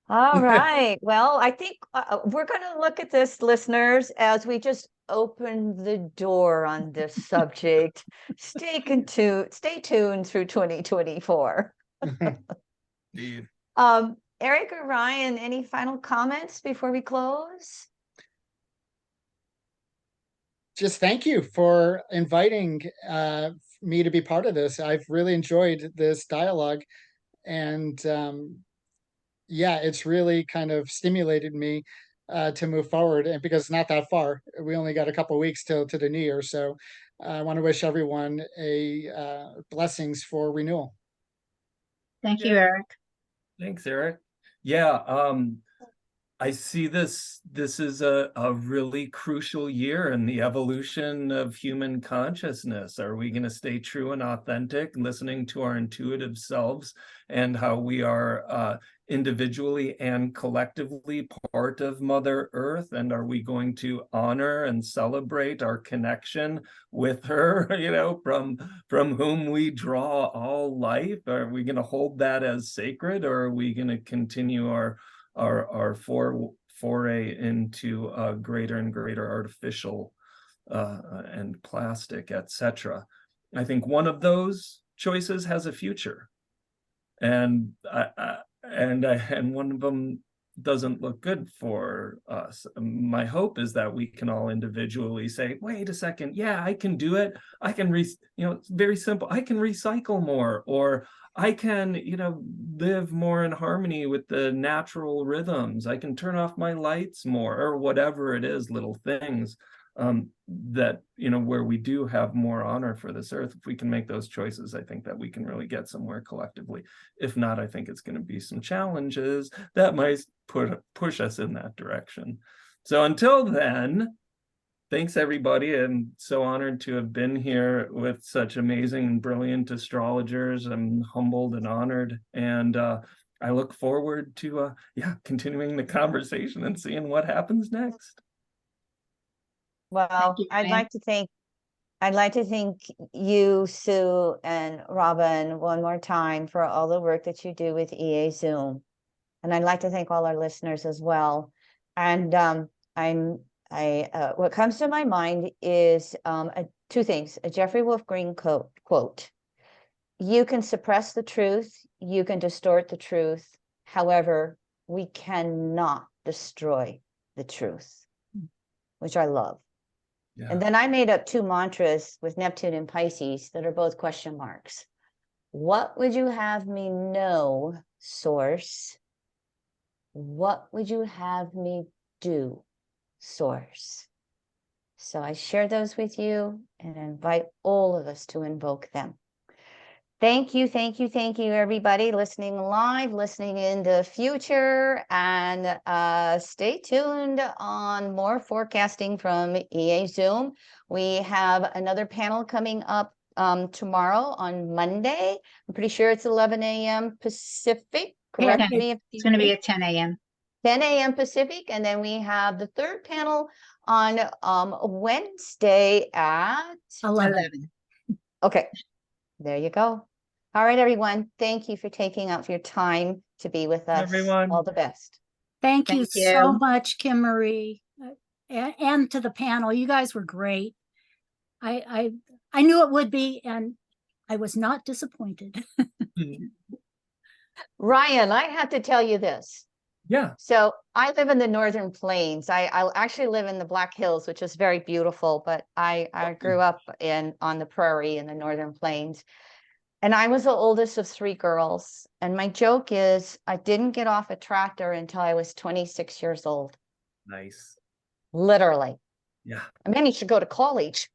All right. Well, I think we're going to look at this, listeners, as we just open the door on this subject. Stay tuned through 2024. Indeed. Eric or Ryan, any final comments before we close? Just thank you for inviting me to be part of this. I've really enjoyed this dialogue, and yeah, it's really kind of stimulated me to move forward. And because it's not that far, we only got a couple of weeks till to the new year. So I want to wish everyone a blessings for renewal. Thank you, Eric. Thanks, Eric. Yeah, I see this is a really crucial year in the evolution of human consciousness. Are we going to stay true and authentic, listening to our intuitive selves and how we are individually and collectively part of Mother Earth? And are we going to honor and celebrate our connection with her, from whom we draw all life? Are we going to hold that as sacred, or are we going to continue our foray into greater and greater artificial and plastic, etc.? I think one of those choices has a future, and one of them doesn't look good for us. My hope is that we can all individually say, wait a second, yeah, I can do it. I can it's very simple. I can recycle more, or I can, live more in harmony with the natural rhythms. I can turn off my lights more, or whatever it is, little things that, where we do have more honor for this earth. If we can make those choices, I think that we can really get somewhere collectively. If not, I think it's going to be some challenges that might push us in that direction. So until then, thanks, everybody. I'm so honored to have been here with such amazing and brilliant astrologers. I'm humbled and honored. And I look forward to continuing the conversation and seeing what happens next. Well, I'd like to thank you, Sue and Robin, one more time for all the work that you do with EA Zoom. And I'd like to thank all our listeners as well. And what comes to my mind is two things. A Jeffrey Wolf Green quote: "You can suppress the truth, you can distort the truth. However, we cannot destroy the truth," which I love. Yeah. And then I made up 2 mantras with Neptune and Pisces that are both question marks. What would you have me know, source? What would you have me do, source? So I share those with you and invite all of us to invoke them. Thank you, everybody listening live, listening in the future, and stay tuned on more forecasting from EA Zoom. We have another panel coming up tomorrow on Monday. I'm pretty sure it's 11 a.m. Pacific. Yeah, Correct me if It's going to be you at 10 a.m. 10 a.m. Pacific, and then we have the third panel on Wednesday at 11. Okay, there you go. All right, everyone. Thank you for taking out your time to be with us. Everyone. All the best. Thank you Thank so you. much, Kim Marie, and to the panel. You guys were great. I knew it would be, and I was not disappointed. Ryan, I have to tell you this. Yeah. So I live in the Northern Plains. I actually live in the Black Hills, which is very beautiful, but I grew up on the prairie in the Northern Plains. And I was the oldest of 3 girls. And my joke is I didn't get off a tractor until I was 26 years old. Nice. Literally. Yeah. I managed to go to college.